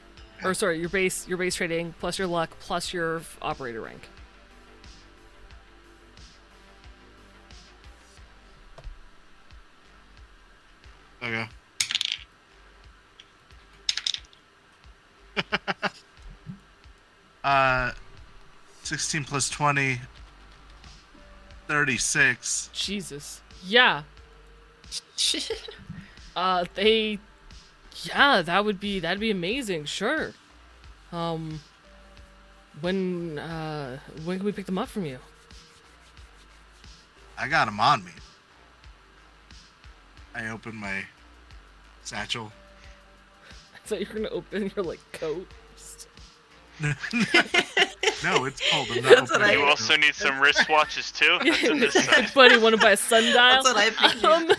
Or sorry, your base trading plus your luck plus your operator rank. Okay. 16 plus 20, 36. Jesus. Yeah. That'd be amazing. Sure. When can we pick them up from you? I got them on me. I open my satchel. I thought you were gonna open your coat. No, it's cold. I'm not That's what opening You it. also need some wristwatches too. That's in this side. Buddy, want to buy a sundial? That's what I figured.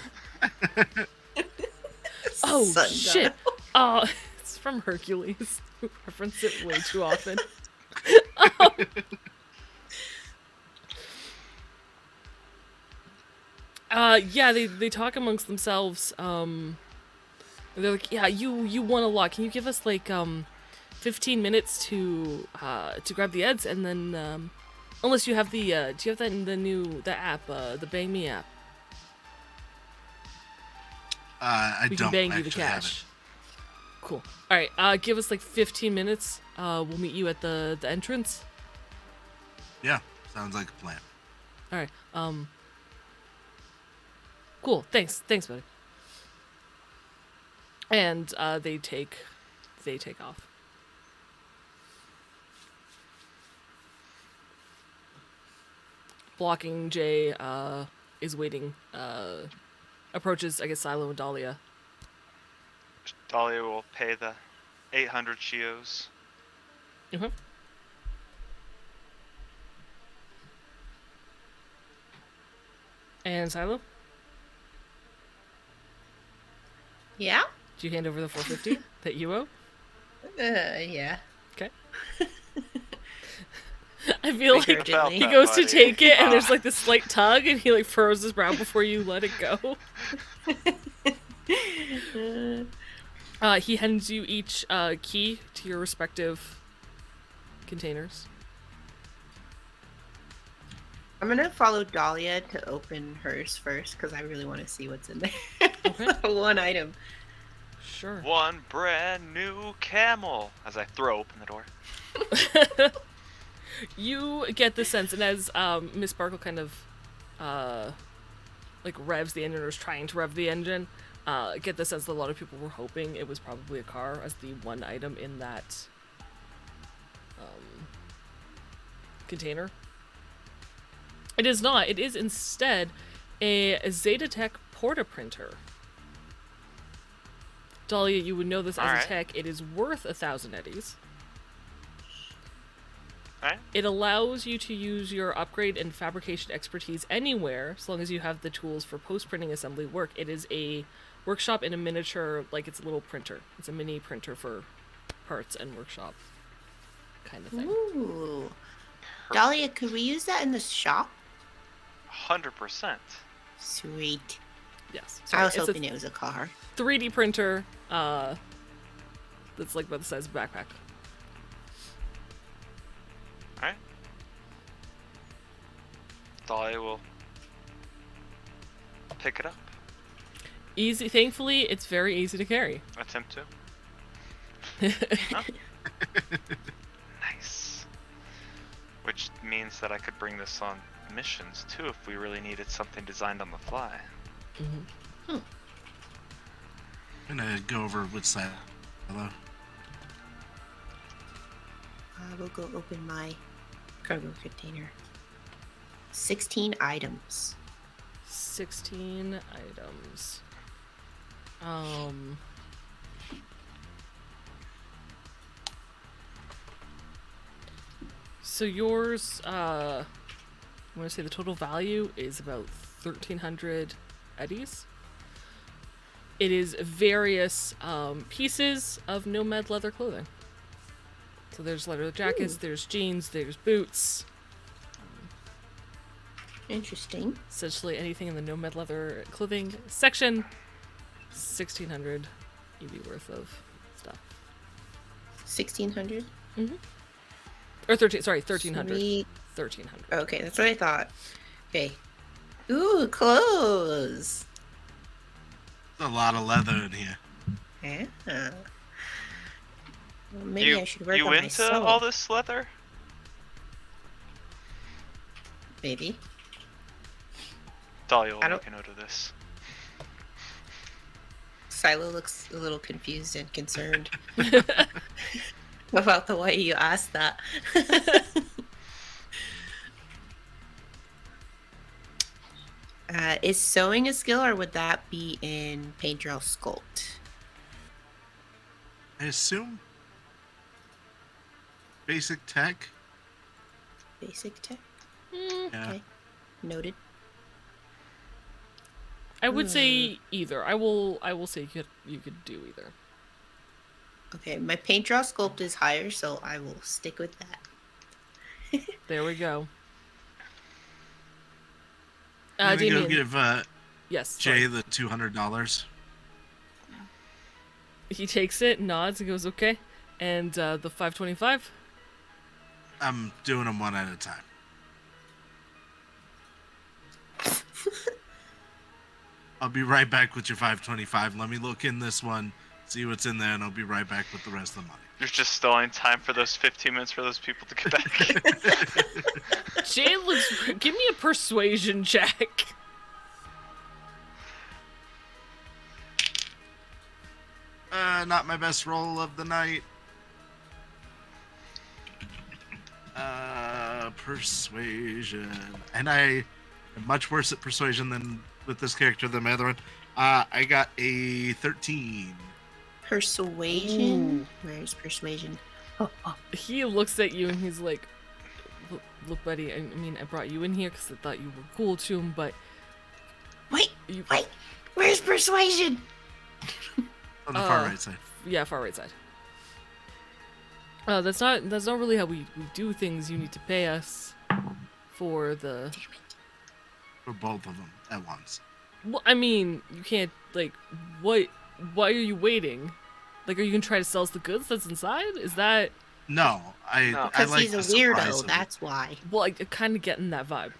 Oh Sundial. shit! Oh, it's from Hercules. We reference it way too often. Yeah, they talk amongst themselves. They're like, yeah, you won a lot. Can you give us 15 minutes to grab the ads, and then unless you have the do you have that in the app, the Bang Me app? I We don't can bang you actually the have cash. Cool. All right, give us 15 minutes. We'll meet you at the entrance. it. Yeah, sounds like a plan. All right. Cool. Thanks, buddy. And they take off. Blocking Jay is waiting. Approaches, I guess, Silo and Dahlia. Dahlia will pay the 800 Chios. Mm-hmm. And Silo, Yeah? do you hand over the 450 that you owe? Yeah. Okay. I feel Thinking like about he that, goes to buddy. take it, and there's Ah. this slight tug, and he furrows his brow before you let it go. He hands you each key to your respective containers. I'm gonna follow Dahlia to open hers first because I really want to see what's in there. Okay. One item. Sure. One brand new camel as I throw open the door. You get the sense, and as Miss Sparkle kind of like revs the engine or is trying to rev the engine, get the sense that a lot of people were hoping it was probably a car as the one item in that container. It is not. It is instead a Zetatech porta-printer. Dahlia, you would know this as Alright. a tech. It is worth 1,000 eddies. Alright. It allows you to use your upgrade and fabrication expertise anywhere, as long as you have the tools for post-printing assembly work. It is a workshop in a miniature, like it's a little printer. It's a mini printer for parts and workshop kind of thing. Ooh. Dahlia, could we use that in the shop? 100%. Sweet. Yes. I was it's hoping it was a car. 3D printer that's like about the size of a backpack. Alright. Dahlia will pick it up. Easy. Thankfully, it's very easy to carry. Attempt to. Oh. Nice. Which means that I could bring this on missions too if we really needed something designed on the fly. Mm-hmm. I'm gonna go over which side. Hello. I will go open my cargo container. 16 items. 16 items. So yours, I want to say the total value is about 1,300 eddies. It is various pieces of nomad leather clothing. So there's leather jackets, there's jeans, there's boots. Interesting. Essentially anything in the nomad leather clothing section. 1,600 EV worth of stuff. 1,600? Mm-hmm. Or 1,300. Sweet. 1,300. Okay, that's what I thought. Okay. Ooh, clothes. There's a lot of leather in here. Yeah. Well, maybe I should work you on my into soul. all this leather? Maybe. Dahlia will I don't- make a note of this. Silo looks a little confused and concerned about the way you asked that. Is sewing a skill, or would that be in Painter Sculpt? I assume basic tech. Basic tech? Yeah. Okay. Noted. I would say either. I will say you could do either. Okay, my Paint Draw Sculpt is higher, so I will stick with that. There we go. I'm gonna go Damien. give Yes. Jay sorry. the $200. He takes it, nods, and goes, okay. And the 525? I'm doing them one at a time. I'll be right back with your 525. Let me look in this one, see what's in there, and I'll be right back with the rest of the money. You're just stalling time for those 15 minutes for those people to get back. Jay looks. Give me a persuasion check. Not my best roll of the night. Persuasion. And I am much worse at persuasion than with this character than my other one. I got a 13. Persuasion? Where's persuasion? Oh, He looks at you and he's like, look buddy, I mean, I brought you in here because I thought you were cool to him, but... Wait, you... where's persuasion? On the far right side. Yeah, far right side. That's not really how we do things. You need to pay us for the... Damn it. For both of them at once. Well, I mean, you can't, like, why are you waiting? Like, are you gonna try to sell us the goods that's inside? Is that... No, I Because like he's a the surprise weirdo, of it. that's why. Well, I'm kind of getting that vibe.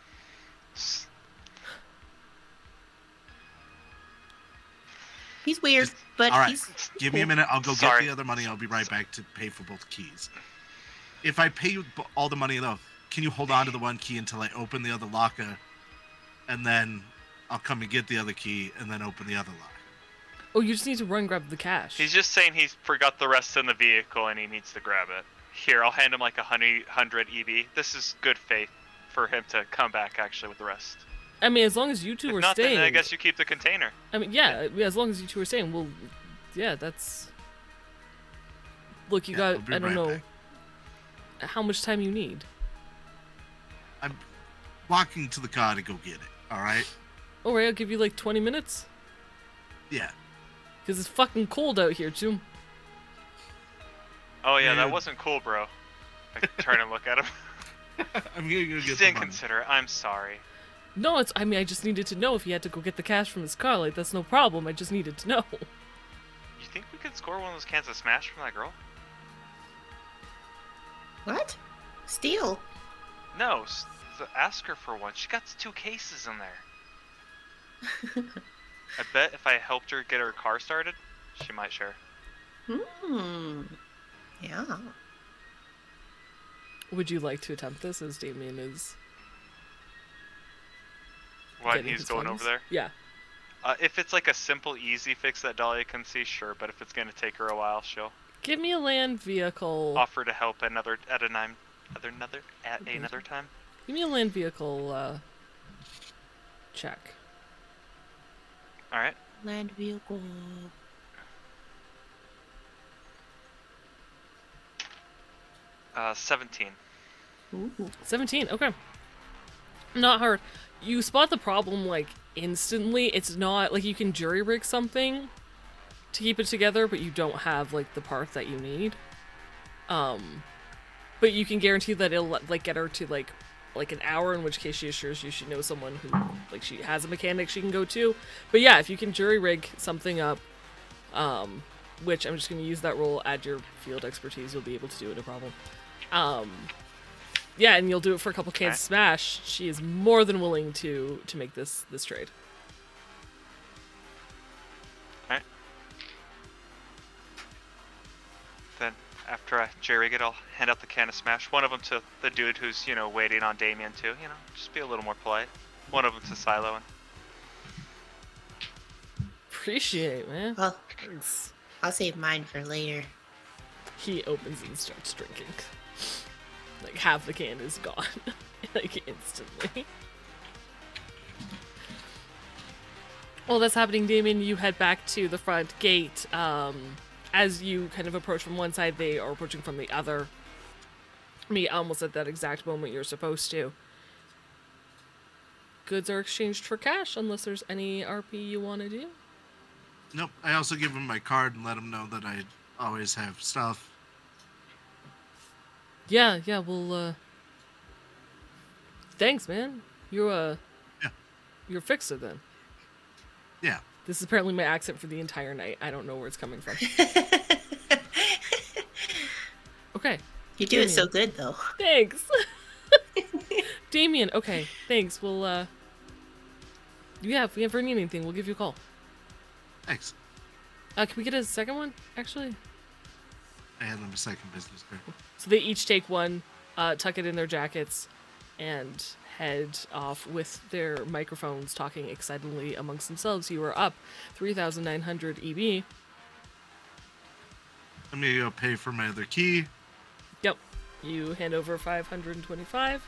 He's weird, but All right, he's give me a minute. I'll go Sorry. get the other money. I'll be right back to pay for both keys. If I pay you all the money though, can you hold on to the one key until I open the other locker, and then I'll come and get the other key and then open the other locker. Oh, you just need to run and grab the cash. He's just saying he's forgot the rest in the vehicle and he needs to grab it. Here, I'll hand him like 100 EB. This is good faith for him to come back actually with the rest. I mean, as long as you two If are not, staying... then I guess you keep the container. I mean, yeah, as long as you two are staying, well, yeah, that's... Look, you got, I'll be I don't right know, back. how much time you need. I'm walking to the car to go get it. All right? Alright, I'll give you like 20 minutes. Yeah. Because it's fucking cold out here, too. Oh yeah, that Dude. wasn't cool, bro. I turn and look at him. I'm gonna go He's get the money. inconsiderate. I'm sorry. No, I mean, I just needed to know if he had to go get the cash from his car. Like, that's no problem. I just needed to know. You think we could score one of those cans of Smash from that girl? what? Steal. No, ask her for one. She got 2 cases in there. I bet if I helped her get her car started, she might share. Yeah. Would you like to attempt this as Damien is What, getting he's his going funds? over there? Yeah. If it's like a simple, easy fix that Dahlia can see, sure. But if it's gonna take her a while, she'll Give me a land vehicle. offer to help another time. Give me a land vehicle check. All right. Land vehicle. Uh, 17. Ooh. 17, okay. Not hard. You spot the problem, like, instantly. It's not, like, you can jury-rig something to keep it together, but you don't have, like, the part that you need. But you can guarantee that it'll, like, get her to, like an hour, in which case she assures you she knows someone who, like, she has a mechanic she can go to. But yeah, if you can jury-rig something up, which I'm just going to use that roll, add your field expertise, you'll be able to do it, no problem. Yeah, and you'll do it for a couple cans of Smash. She is more than willing to make this trade. All right. Then after I jerry it, I'll hand out the can of Smash. One of them to the dude who's waiting on Damien too. Just be a little more polite. One of them to Silo. And Appreciate, man. Well, Thanks. I'll save mine for later. He opens and starts drinking. Like, half the can is gone. Like, instantly. While that's happening, Damien, you head back to the front gate. As you kind of approach from one side, they are approaching from the other. Me almost at that exact moment you're supposed to. Goods are exchanged for cash, unless there's any RP you want to do. Nope. I also give him my card and let him know that I always have stuff. Yeah, well, thanks, man. You're a fixer, then. Yeah. This is apparently my accent for the entire night. I don't know where it's coming from. Okay. You do it so good, though. Thanks. Damien, okay, thanks. We'll, yeah, if we ever need anything, we'll give you a call. Thanks. Can we get a second one, actually? I hand them a second business card. So they each take one, tuck it in their jackets, and head off with their microphones talking excitedly amongst themselves. You are up 3,900 EB. I'm gonna go pay for my other key. Yep. You hand over 525.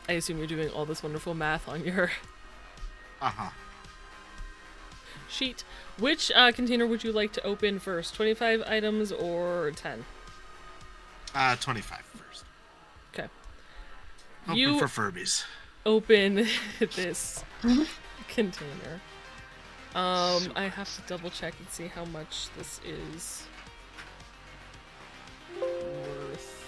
I assume you're doing all this wonderful math on your Uh-huh. sheet. Which container would you like to open first? 25 items or 10? 25 first. Okay. Open You for Furbies. open this container. I have to double check and see how much this is worth.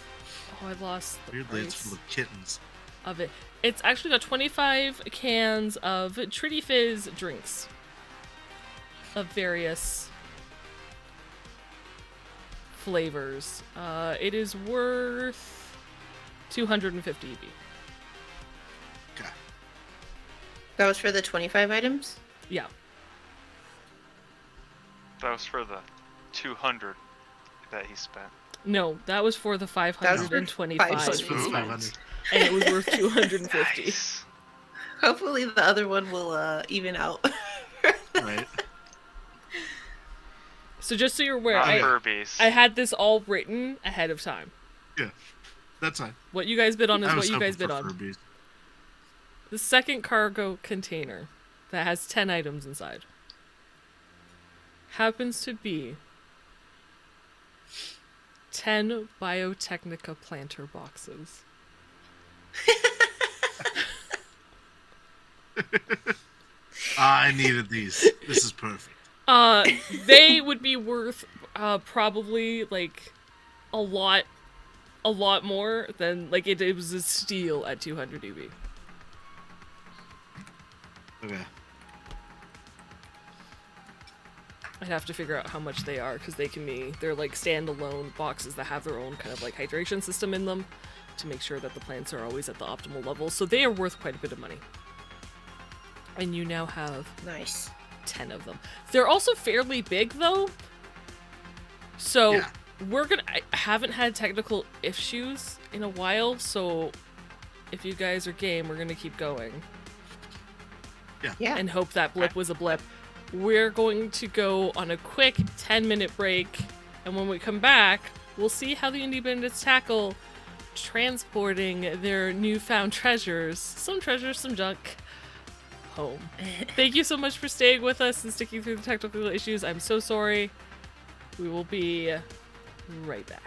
Oh, I lost the Weirdly, it's price full of kittens. of it. It's actually got 25 cans of Tritty Fizz drinks. of various flavors. It is worth 250 EB. Okay. That was for the 25 items? Yeah. That was for the 200 that he spent. No, that was for the That was for 525 500. For the 500. and it was worth 250. Nice. Hopefully the other one will even out. Right. So just so you're aware, Not I Furbies. had this all written ahead of time. Yeah. That's fine. What you guys bid on is I what was you guys hoping bid for on. Furbies. The second cargo container that has 10 items inside happens to be 10 Biotechnica planter boxes. I needed these. This is perfect. They would be worth probably like a lot more than like it was a steal at 200 EB. Okay. I'd have to figure out how much they are because they're like standalone boxes that have their own kind of like hydration system in them to make sure that the plants are always at the optimal level. So they are worth quite a bit of money. And you now have Nice. 10 of them. They're also fairly big though. So Yeah. I haven't had technical issues in a while, so if you guys are game, we're gonna keep going Yeah. and hope that blip was a blip. We're going to go on a quick 10-minute break, and when we come back, we'll see how the Indie Bandits tackle transporting their newfound treasures, some junk, home. Thank you so much for staying with us and sticking through the technical issues. I'm so sorry. We will be right back.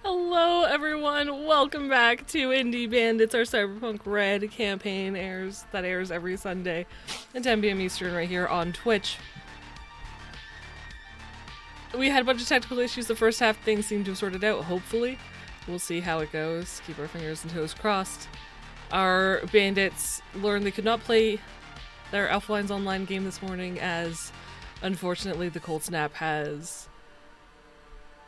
Hello everyone, welcome back to Indie Bandits. Our Cyberpunk Red campaign airs every Sunday at 10 p.m. Eastern right here on Twitch. We had a bunch of technical issues the first half. Things seem to have sorted out, hopefully. We'll see how it goes. Keep our fingers and toes crossed. Our bandits learned they could not play their Alpha Lines Online game this morning as, unfortunately, the cold snap has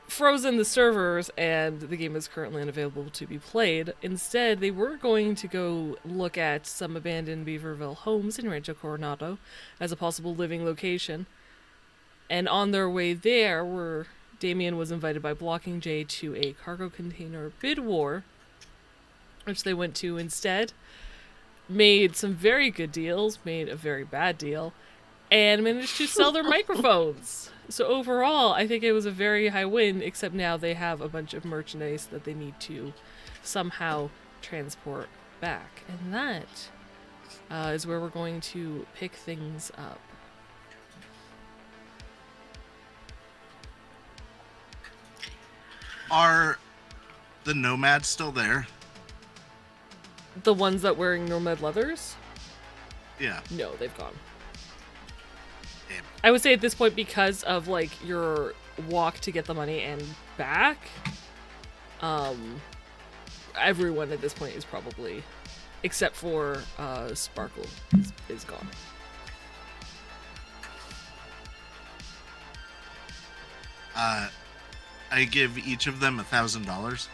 frozen the servers and the game is currently unavailable to be played. Instead, they were going to go look at some abandoned Beaverville homes in Rancho Coronado as a possible living location. And on their way there, Damien was invited by Blocking J to a cargo container bid war, which they went to instead. Made some very good deals, made a very bad deal, and managed to sell their microphones. So overall, I think it was a very high win, except now they have a bunch of merchandise that they need to somehow transport back. And that is where we're going to pick things up. Are the nomads still there? The ones that wearing nomad leathers? Yeah. No, they've gone. Damn. I would say at this point, because of like your walk to get the money and back, everyone at this point is probably, except for Sparkle, is gone. I give each of them $1,000.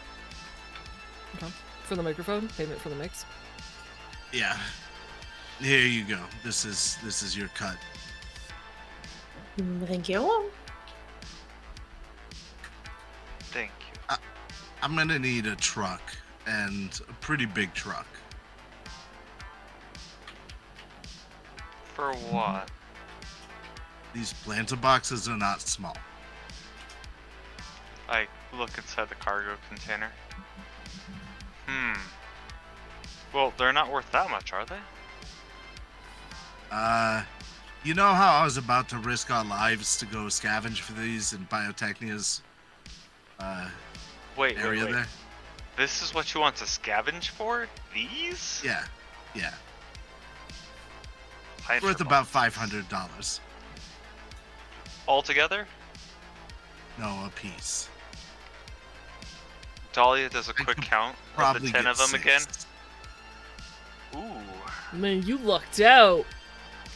Okay. For the microphone, payment for the mix. Yeah. Here you go. This is your cut. Thank you. Thank you. I'm gonna need a truck, and a pretty big truck. For what? These planter boxes are not small. I look inside the cargo container. Well, they're not worth that much, are they? You know how I was about to risk our lives to go scavenge for these in Biotechnia's Wait. area there? This is what you want to scavenge for? These? Yeah. Planter Worth about boxes. $500. altogether? No, a piece. Dahlia does a I quick could count of the Probably 10 get of them again. 6. Ooh. Man, you lucked out.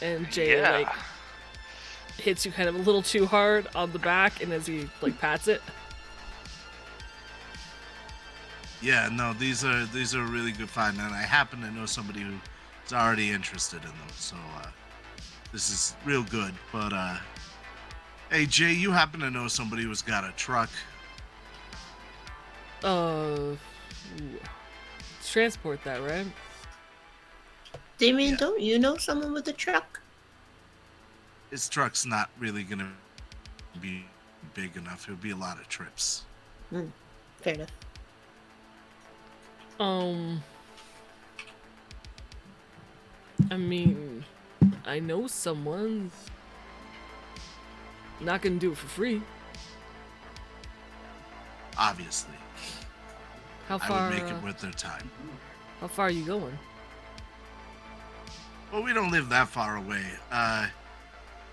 And Jay, Yeah. like, hits you kind of a little too hard on the back, and as he, like, pats it. Yeah, no, these are a really good find, and I happen to know somebody who's already interested in them, so this is real good. But hey, Jay, you happen to know somebody who's got a truck? Ooh. Transport that, right? Damien, Yeah. don't you know someone with a truck? His truck's not really gonna be big enough. It'll be a lot of trips. Fair enough. I mean, I know someone. Not gonna do it for free. Obviously, How I far? would make it worth their time. How far are you going? Well, we don't live that far away.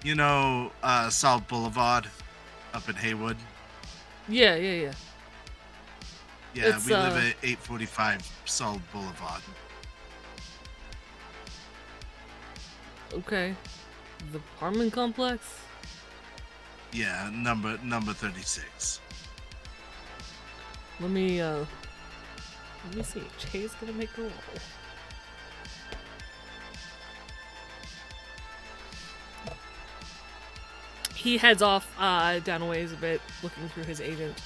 You know, South Boulevard up in Haywood? Yeah. Yeah, It's, we live at 845 South Boulevard. Okay. The apartment complex? Yeah, number 36. Let me see. Jay's gonna make a roll. He heads off down a ways a bit, looking through his agent.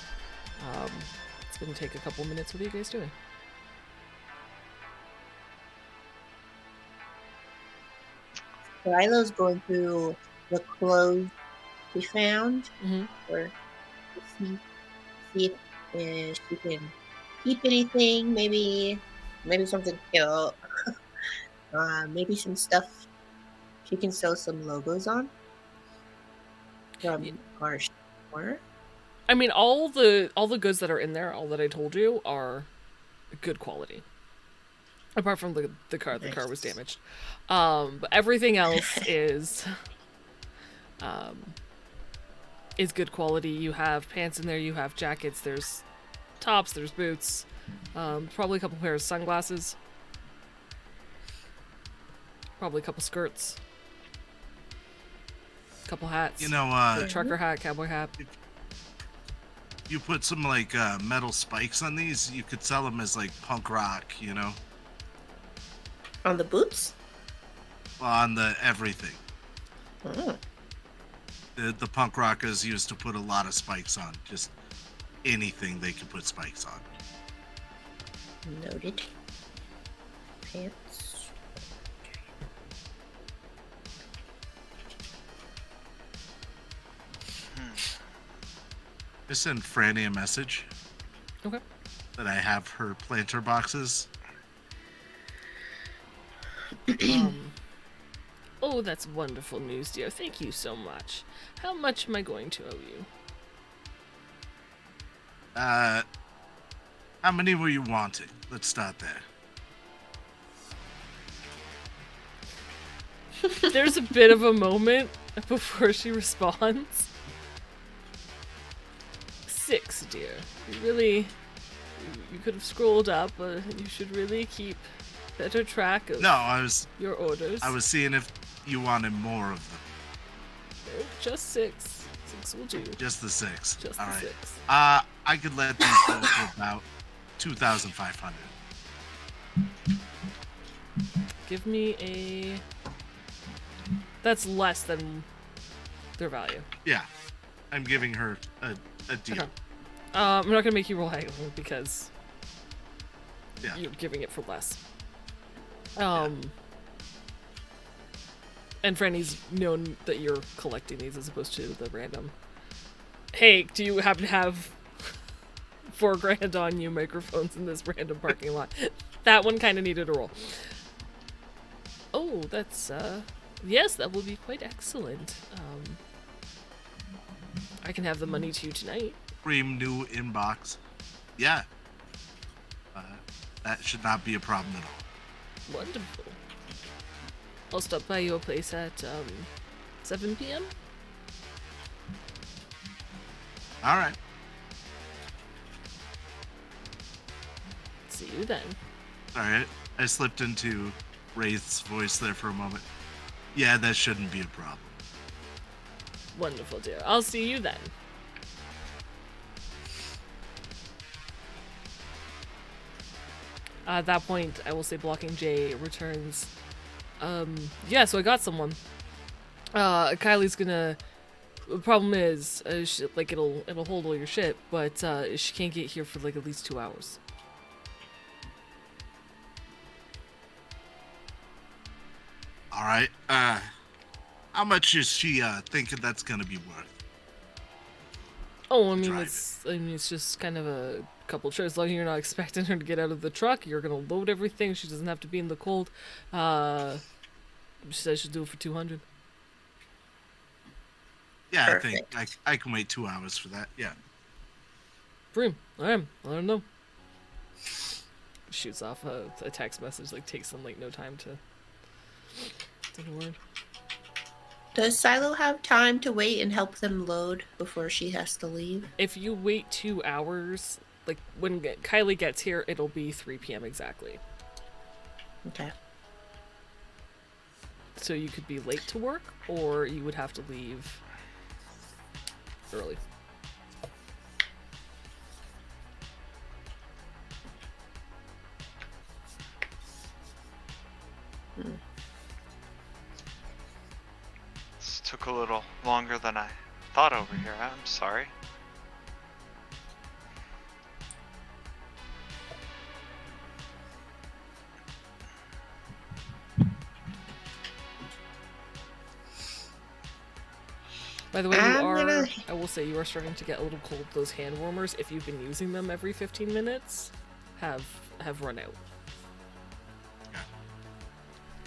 It's gonna take a couple minutes. What are you guys doing? Lilo's going through the clothes we found, Mm-hmm. or to see if she can keep anything. Maybe something cute. Maybe some stuff she can sew some logos on from our store. I mean, all the goods that are in there, all that I told you, are good quality. Apart from the car, the car was Nice. damaged. But everything else is good quality. You have pants in there, you have jackets, there's tops, there's boots, probably a couple pairs of sunglasses, probably a couple skirts, a couple hats. You know, a trucker hat, cowboy hat. you put some like metal spikes on these, you could sell them as like punk rock, you know, On the boots? on the everything. Oh, The punk rockers used to put a lot of spikes on, just anything they could put spikes on. noted. Pants. Just send Franny a message Okay. that I have her planter boxes. Oh, that's wonderful news, dear. Thank you so much. How much am I going to owe you? How many were you wanting? Let's start there. There's a bit of a moment before she responds. 6, dear. You could have scrolled up, but you should really keep better track of No, I was your orders. seeing if you wanted more of them. Nope, just 6. 6 will do. Just the 6. Just All the right. 6. I could let these go for about 2,500. Give me a... That's less than their value. Yeah, I'm giving her a deal. Okay. I'm not gonna make you roll haggling because Yeah. you're giving it for less. And Franny's known that you're collecting these as opposed to the random. Hey, do you happen to have $4,000 on you microphones in this random parking lot? That one kind of needed a roll. Oh, that's yes, that will be quite excellent. I can have the money to you tonight. Cream new inbox. Yeah. That should not be a problem at all. Wonderful. I'll stop by your place at 7 p.m. All right. See you then. All right. I slipped into Wraith's voice there for a moment. Yeah, that shouldn't be a problem. Wonderful, dear. I'll see you then. At that point, I will say Blocking J returns. Yeah, so I got someone. Kylie's gonna... The problem is, like, it'll hold all your shit, but she can't get here for, like, at least 2 hours. All right. How much is she thinking that's gonna be worth? Oh, I mean, Drive it's just kind of a couple trips. As long as you're not expecting her to get out of the truck, you're gonna load everything. She doesn't have to be in the cold. She said she'll do it for 200. Yeah, Perfect. I think I can wait 2 hours for that. Yeah. Bream, I don't know. Shoots off a text message, like takes them like no time to take a word. Does Silo have time to wait and help them load before she has to leave? If you wait 2 hours, like when Kylie gets here, it'll be 3 p.m. exactly. Okay. So you could be late to work, or you would have to leave early. This took a little longer than I thought over here. I'm sorry. By the way, I'm I will say you are starting to get a little cold. Those hand warmers, if you've been using them every 15 minutes, have run out.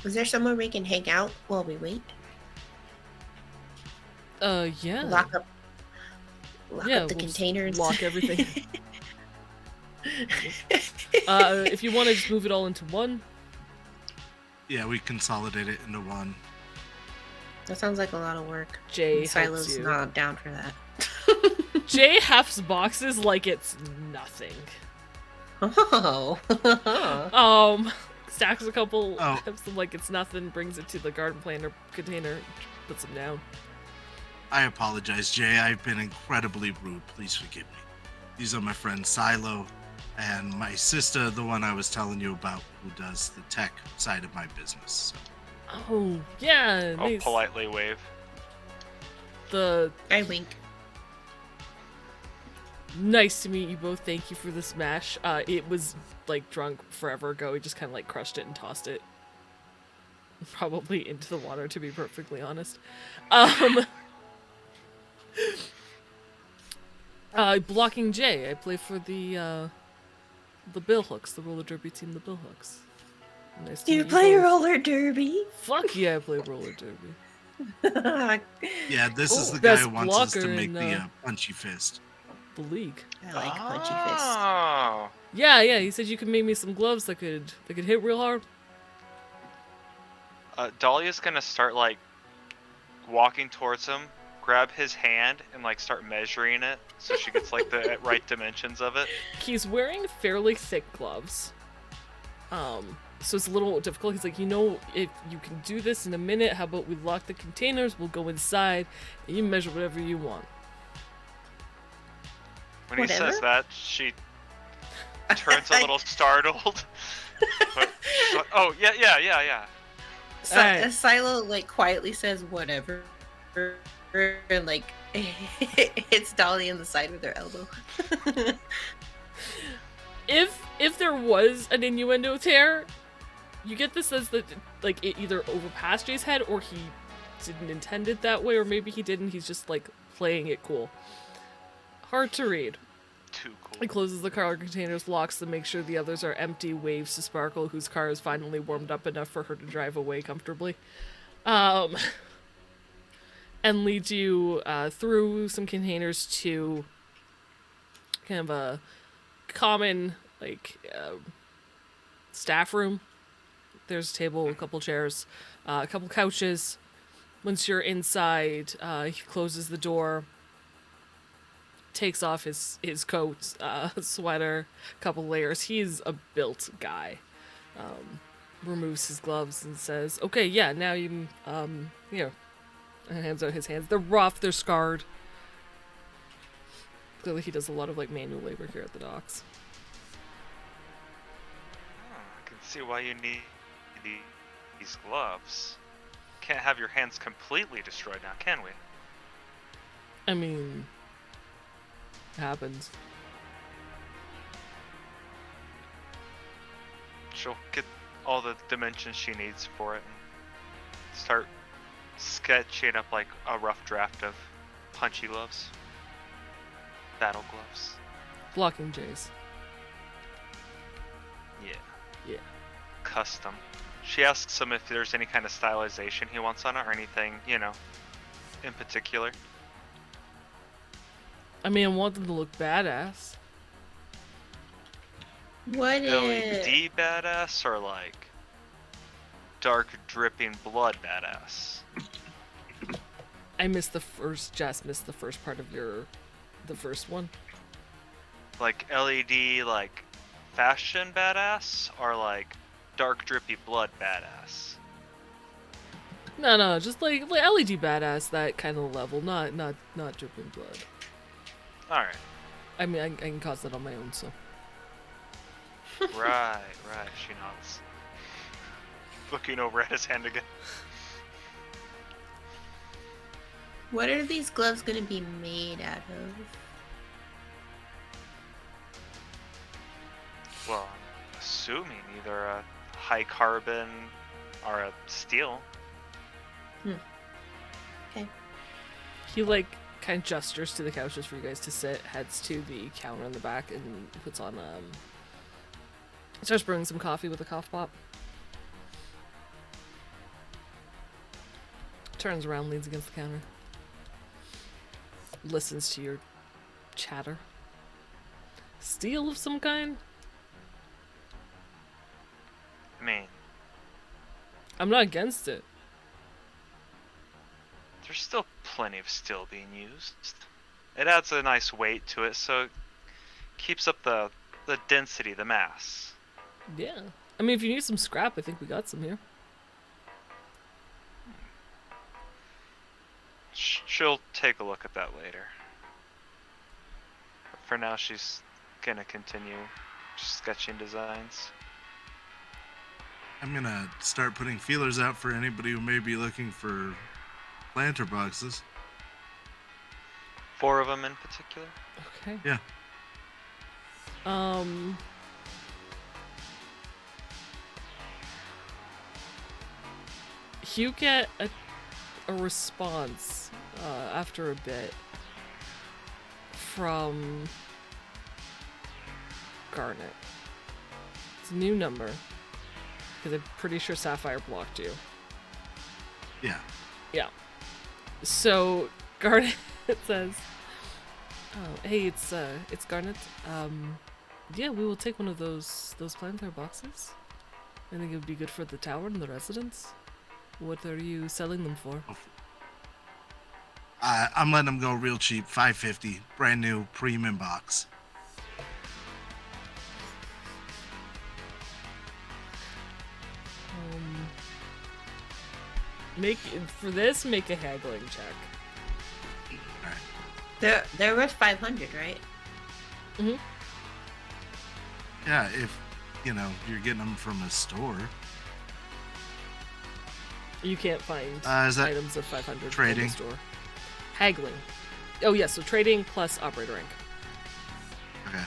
Is there somewhere we can hang out while we wait? Yeah. Lock up the We'll containers. lock everything. If you want to just move it all into one. Yeah, we consolidate it into one. That sounds like a lot of work. Jay And Silo's helps you. not down for that. Jay hefts boxes like it's nothing. Oh. Stacks a couple, Oh. hefts them like it's nothing, brings it to the garden planter container, puts them down. I apologize, Jay. I've been incredibly rude. Please forgive me. These are my friends Silo and my sister, the one I was telling you about, who does the tech side of my business. So. Oh, yeah. I'll Nice. politely wave. I wink. Nice to meet you both. Thank you for the smash. It was like drunk forever ago. He just kind of like crushed it and tossed it. Probably into the water, to be perfectly honest. Blocking J. I play for the Bill Hooks, the roller derby team, the Bill Hooks. Nice to Do you meet play both. roller derby? Fuck yeah, I play roller derby. Yeah, this is Oh, the guy best who wants us to blocker make in, the punchy fist. The league. I like punchy fists. Oh. Yeah, he said you could make me some gloves that could hit real hard. Dahlia's gonna start like walking towards him, grab his hand, and like start measuring it so she gets like the right dimensions of it. He's wearing fairly thick gloves. So it's a little difficult. He's like, if you can do this in a minute, how about we lock the containers, we'll go inside, and you measure whatever you want. When Whatever. he says that, she turns a little startled. But she's like, oh yeah. Alright. Silo like quietly says whatever, and like hits Dolly in the side with her elbow. If there was an innuendo there, you get the sense that like it either overpassed Jay's head or he didn't intend it that way, or maybe he didn't. He's just like playing it cool. Hard to read. Too cool. He closes the car containers, locks them, makes sure the others are empty, waves to Sparkle, whose car is finally warmed up enough for her to drive away comfortably. And leads you through some containers to kind of a common, like, staff room. There's a table, a couple chairs, a couple couches. Once you're inside, he closes the door, takes off his coat, sweater, couple layers. He's a built guy. Removes his gloves and says, "Okay, yeah, now you here." And hands out his hands. They're rough. They're scarred. Clearly, he does a lot of like manual labor here at the docks. I can see why you need these gloves. Can't have your hands completely destroyed now, can we? I mean, it happens. She'll get all the dimensions she needs for it and start sketching up like a rough draft of punchy gloves. Battle gloves. Blocking Jays. Yeah. Yeah. Custom. She asks him if there's any kind of stylization he wants on it or anything, in particular. I mean, I want them to look badass. What is... LED badass or like dark dripping blood badass? I missed the first. Jess missed the first part of the first one. Like LED, like fashion badass or like dark drippy blood badass? No, just like LED badass, that kind of level, not dripping blood. All right. I mean, I can cause that on my own, so. Right. She nods. Looking over at his hand again. What are these gloves going to be made out of? Well, I'm assuming either a high carbon or a steel. Okay. He like kind of gestures to the couches for you guys to sit, heads to the counter in the back, and puts on starts brewing some coffee with a cough pop. Turns around, leans against the counter. Listens to your chatter. Steel of some kind? I mean, I'm not against it. there's still plenty of steel being used. It adds a nice weight to it, so it keeps up the density, the mass. Yeah. I mean, if you need some scrap, I think we got some here. She'll take a look at that later. But for now, she's gonna continue sketching designs. I'm gonna start putting feelers out for anybody who may be looking for planter boxes. 4 of them in particular. Okay. Yeah. You get a response after a bit from Garnet. It's a new number because I'm pretty sure Sapphire blocked you. Yeah. Yeah. So Garnet says, "Oh, hey, it's Garnet. Yeah, we will take one of those planter boxes. I think it would be good for the tower and the residents. What are you selling them for?" I'm letting them go real cheap, $5.50, brand new premium box. Make a haggling check. All right. They're worth 500, right? Mm-hmm. Yeah, if you're getting them from a store. You can't find Is that items of 500 in trading? the store. Haggling. Oh yes, so trading plus operator rank. Okay.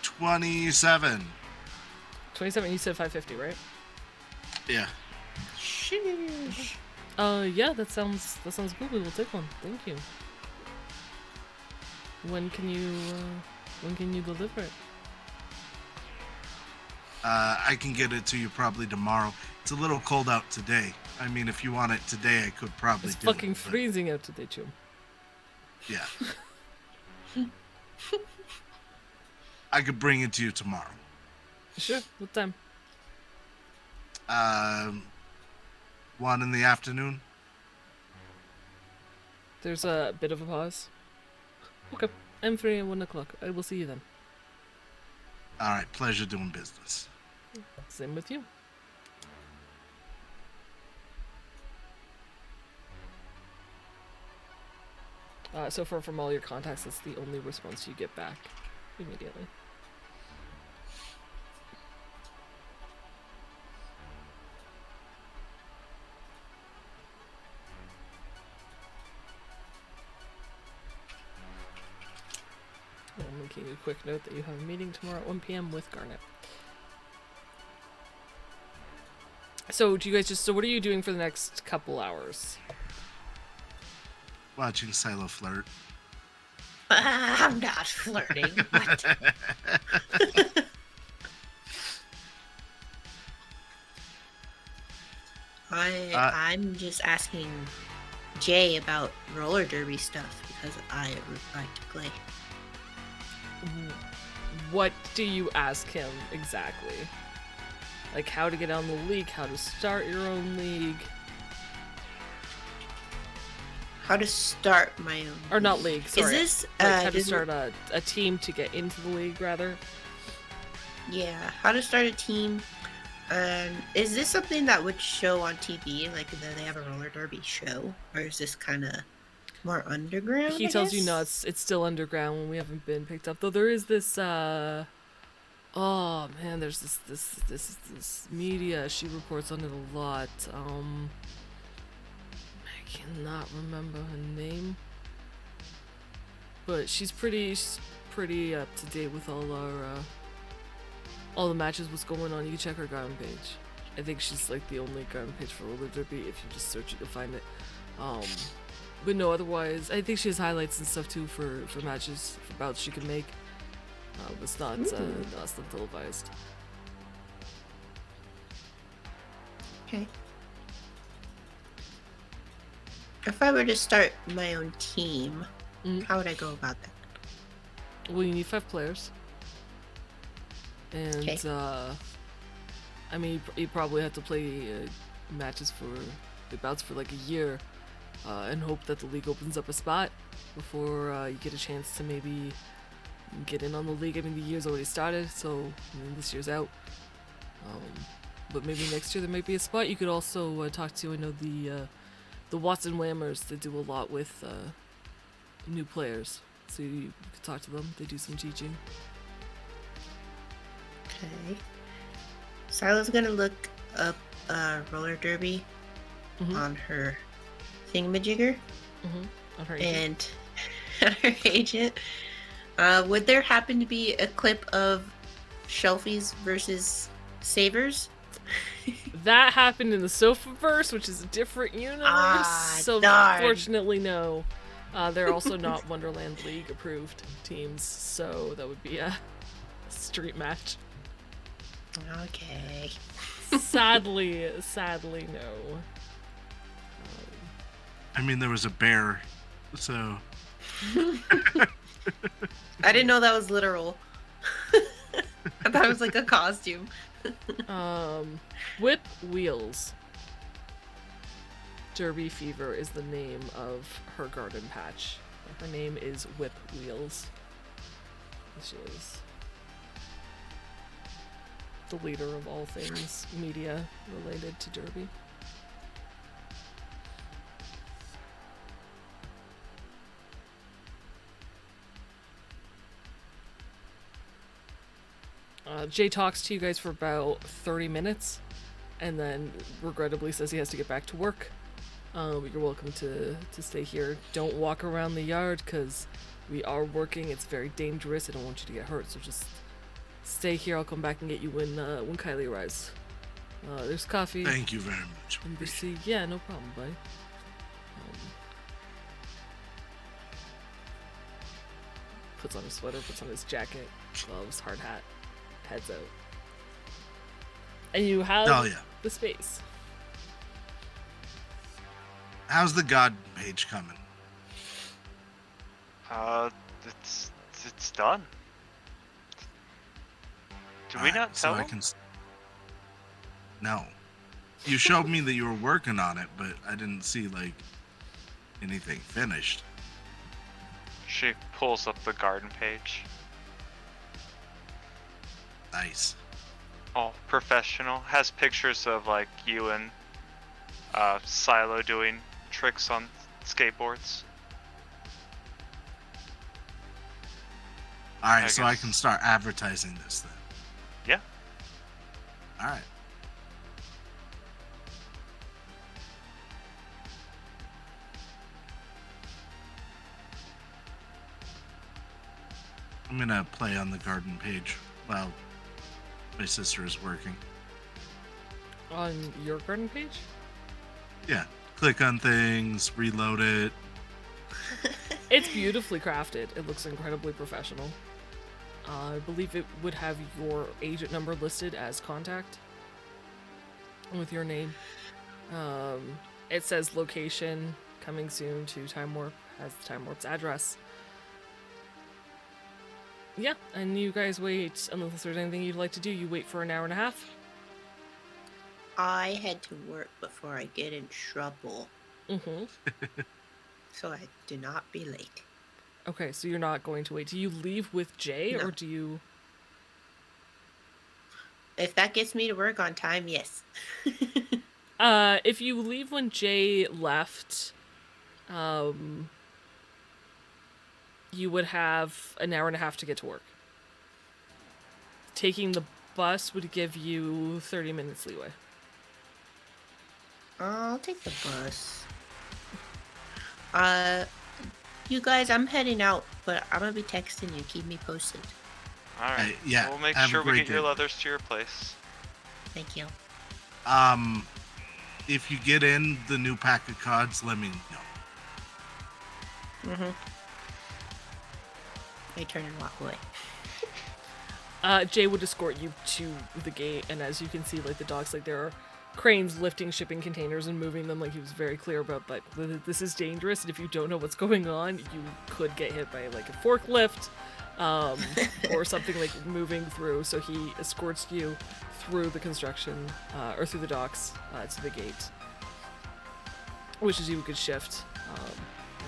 27. 27. You said 550, right? Yeah. Sheesh. Yeah, that sounds good. We will take one. Thank you. When can you deliver it? I can get it to you probably tomorrow. It's a little cold out today. I mean, if you want it today, I could probably It's do fucking it. but- freezing out today, Chum. Yeah. I could bring it to you tomorrow. Sure. What time? 1 in the afternoon. There's a bit of a pause. Okay. I'm free at 1 o'clock. I will see you then. All right, pleasure doing business. Same with you. So far from all your contacts, that's the only response you get back immediately. I'm making a quick note that you have a meeting tomorrow at 1 p.m. with Garnet. So, do you guys so what are you doing for the next couple hours? Watching Silo flirt. I'm not flirting. What? I'm just asking Jay about roller derby stuff because I would like to play. What do you ask him exactly? Like how to get on the league, how to start your own league. How to start my own Or not league, sorry. Is this like how to start a team to get into the league, rather? Yeah, how to start a team. Is this something that would show on TV? Like, they have a roller derby show? Or is this kind of more underground? He tells you no, it's still underground when we haven't been picked up. Though there is this, oh man, there's this media. She reports on it a lot. I cannot remember her name. But she's pretty up to date with all the matches, what's going on. You can check her Garden page. I think she's like the only Garden page for roller derby. If you just search it, you'll find it. But no, otherwise, I think she has highlights and stuff too for matches, for bouts she can make. But it's not televised. Okay. If I were to start my own team, how would I go about that? Well, you need 5 players. And, okay. I mean, you probably have to play matches for the bouts for like a year, and hope that the league opens up a spot before you get a chance to maybe get in on the league. I mean, the year's already started, so I mean, this year's out. But maybe next year there might be a spot. You could also talk to, I know the Watson Whammers. They do a lot with new players, so you could talk to them. They do some teaching. Okay. Sila's gonna look up roller derby on her thingamajigger. On her agent. And her agent. Would there happen to be a clip of Shelfies versus Savers? That happened in the Sofaverse, which is a different universe. So darn. Fortunately, no. They're also not Wonderland League approved teams, so that would be a street match. Okay. Sadly, no. I mean, there was a bear, so. I didn't know that was literal. I thought it was like a costume. Whip Wheels. Derby Fever is the name of her garden patch. Her name is Whip Wheels. She is the leader of all things media related to Derby. Jay talks to you guys for about 30 minutes and then regrettably says he has to get back to work. But you're welcome to stay here. Don't walk around the yard because we are working. It's very dangerous. I don't want you to get hurt, so just stay here. I'll come back and get you when Kylie arrives. There's coffee. Thank you very much. NBC. Yeah, no problem, buddy. Puts on his sweater, puts on his jacket, gloves, hard hat, heads out. And you have the space. How's the God page coming? It's done. Did we not tell him? No. You showed me that you were working on it, but I didn't see, like, anything finished. She pulls up the garden page. Nice. All professional. Has pictures of like you and Silo doing tricks on skateboards. All right, I so I guess. can start advertising this then. Yeah. All right. I'm gonna play on the garden page while my sister is working. On your garden page? Yeah, click on things, reload it. It's beautifully crafted. It looks incredibly professional. I believe it would have your agent number listed as contact with your name. It says location coming soon to Time Warp, has the Time Warp's address. Yeah, and you guys wait, unless there's anything you'd like to do, you wait for an hour and a half. I head to work before I get in trouble, Mm-hmm. so I do not be late. Okay, so you're not going to wait. Do you leave with Jay, No. or do you... If that gets me to work on time, yes. If you leave when Jay left, you would have an hour and a half to get to work. Taking the bus would give you 30 minutes leeway. I'll take the bus. You guys, I'm heading out, but I'm gonna be texting you. Keep me posted. All right. Yeah, We'll make have a sure we great get your day. leathers to your place. Thank you. If you get in the new pack of cards, let me know. Mm-hmm. I turn and walk away. Jay would escort you to the gate, and as you can see, like, the docks, like, there are cranes lifting shipping containers and moving them. Like, he was very clear about that. This is dangerous, and if you don't know what's going on, you could get hit by, like, a forklift, or something, like, moving through. So he escorts you through the construction, or through the docks, to the gate, which is you could shift.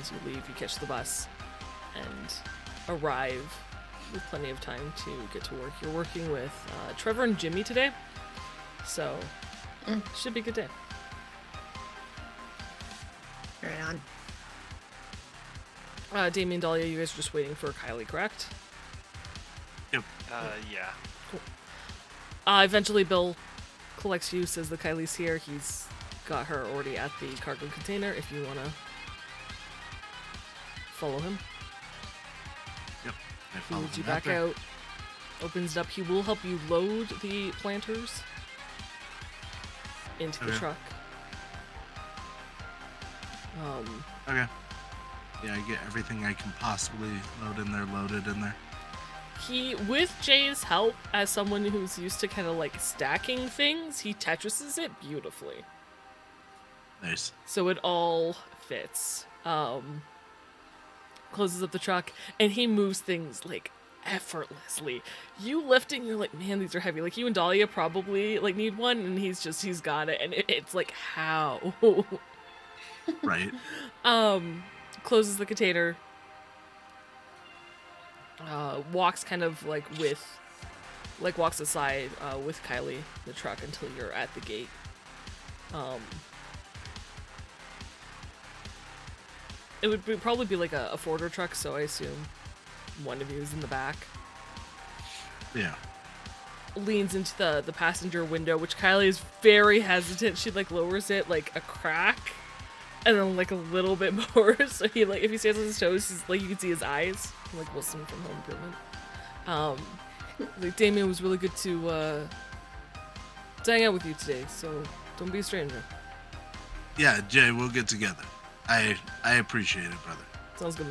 As you leave, you catch the bus and arrive with plenty of time to get to work. You're working with Trevor and Jimmy today, so should be a good day. Right on. Damien, Dahlia, you guys are just waiting for Kylie, correct? Yep. Yeah. Eventually Bill collects you, says that Kylie's here. He's got her already at the cargo container if you want to follow him. Yep. I He follow leads you him back there. out, opens it up. He will help you load the planters into the Okay. truck. Okay. Yeah, I get everything I can possibly load in there, loaded in there. He, with Jay's help, as someone who's used to kind of like stacking things, he Tetrises it beautifully. Nice. So it all fits. Closes up the truck, and he moves things like effortlessly. You lifting, you're like, man, these are heavy. Like, you and Dahlia probably like need one, and he's got it, and it's like, how? Right. Closes the container. Walks kind of like walks aside with Kylie, the truck, until you're at the gate. It would probably be like a Forder truck, so I assume one of you is in the back. Yeah. Leans into the passenger window, which Kylie is very hesitant. She like lowers it like a crack, and then like a little bit more. So he like, if he stands on his toes, he's like, you can see his eyes, like Wilson from Home Improvement. Like, Damien, was really good to hang out with you today. So don't be a stranger. Yeah, Jay, we'll get together. I appreciate it, brother. Sounds good,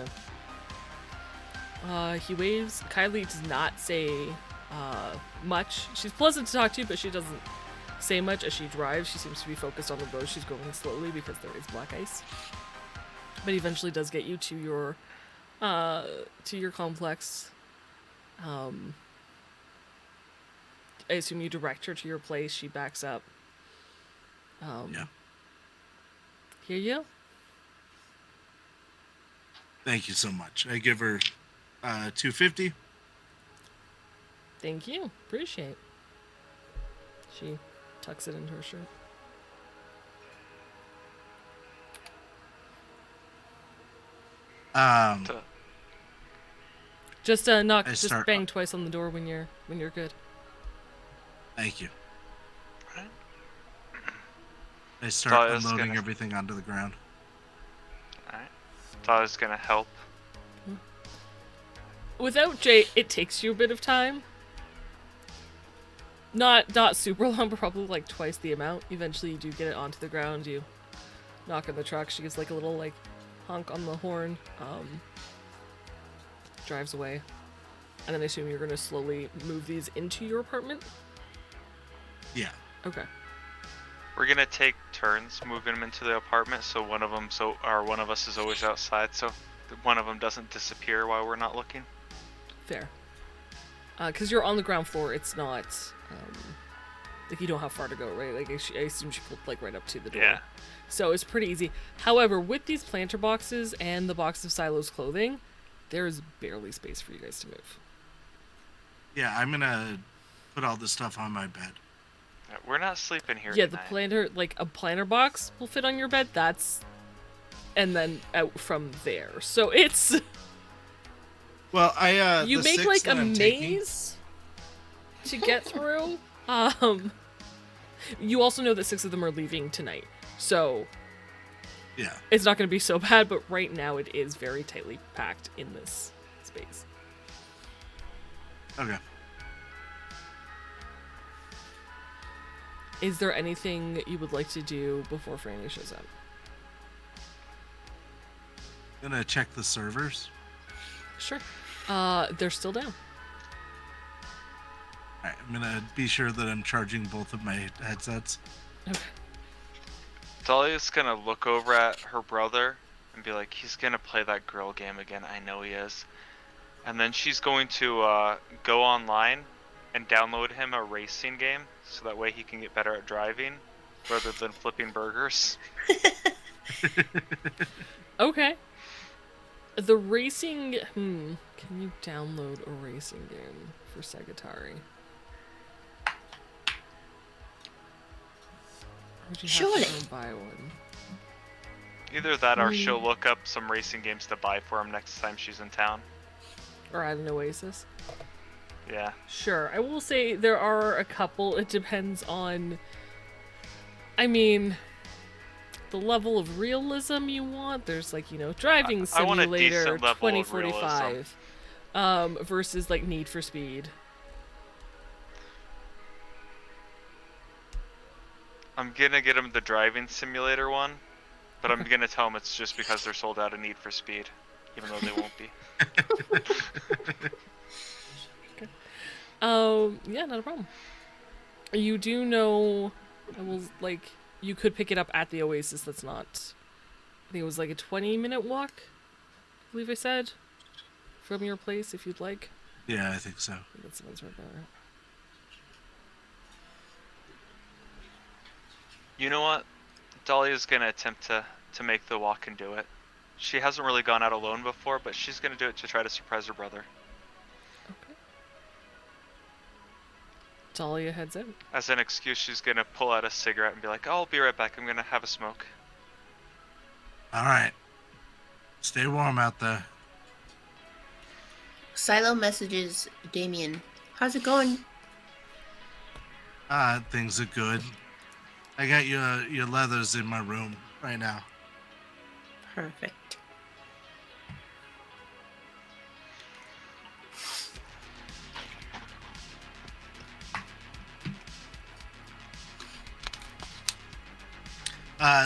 man. He waves. Kylie does not say much. She's pleasant to talk to, but she doesn't say much as she drives. She seems to be focused on the road. She's going slowly because there is black ice. But eventually does get you to your complex. I assume you direct her to your place. She backs up. Yeah. Hear you? Thank you so much. I give her 250. Thank you. Appreciate. She tucks it into her shirt. So, Just knock. I Just start- bang twice on the door when you're good. Thank you. Right. I start Dahlia's unloading gonna- everything onto the ground. alright. Dahlia's gonna help. Without Jay, it takes you a bit of time. Not super long, but probably like twice the amount. Eventually, you do get it onto the ground. You knock on the truck. She gives like a little like honk on the horn. Drives away, and then I assume you're gonna slowly move these into your apartment. Yeah. Okay. We're gonna take turns moving them into the apartment, so one of us is always outside, so one of them doesn't disappear while we're not looking. Fair. Because you're on the ground floor, it's not, like, you don't have far to go, right? Like, I assume she pulled, like, right up to the door. Yeah. So it's pretty easy. However, with these planter boxes and the box of Silo's clothing, there is barely space for you guys to move. Yeah, I'm gonna put all this stuff on my bed. Yeah, we're not sleeping here Yeah, tonight. the planter, like, a planter box will fit on your bed, that's... And then out from there. So it's... Well, You the make, 6 like, that a I'm taking- maze to get through. You also know that 6 of them are leaving tonight. So... Yeah. It's not going to be so bad, but right now it is very tightly packed in this space. Okay. Is there anything you would like to do before Franny shows up? Gonna check the servers. Sure. They're still down. Alright, I'm gonna be sure that I'm charging both of my headsets. Okay. Dahlia's gonna look over at her brother and be like, he's gonna play that girl game again, I know he is. And then she's going to go online and download him a racing game, so that way he can get better at driving, rather than flipping burgers. Okay. The racing... Can you download a racing game for Segatari? Or would you have Surely. to go buy one? Either that or she'll look up some racing games to buy for him next time she's in town. Or at an Oasis? Yeah. Sure. I will say there are a couple. It depends on... I mean... the level of realism you want. There's like, Driving I want a Simulator decent level of 2045 versus like Need for Speed. I'm gonna get him the driving simulator one, but I'm gonna tell him it's just because they're sold out of Need for Speed, even though they won't be. Yeah, not a problem. You do know, you could pick it up at the Oasis. That's not, I think it was like a 20-minute walk, I believe I said, from your place if you'd like. Yeah, I think so. I think that sounds right better. You know what? Dahlia's gonna attempt to make the walk and do it. She hasn't really gone out alone before, but she's gonna do it to try to surprise her brother. Okay. Dahlia heads out. As an excuse, she's gonna pull out a cigarette and be like, "Oh, I'll be right back. I'm gonna have a smoke." Alright. Stay warm out there. Silo messages Damien. How's it going? Things are good. I got your leathers in my room right now. Perfect.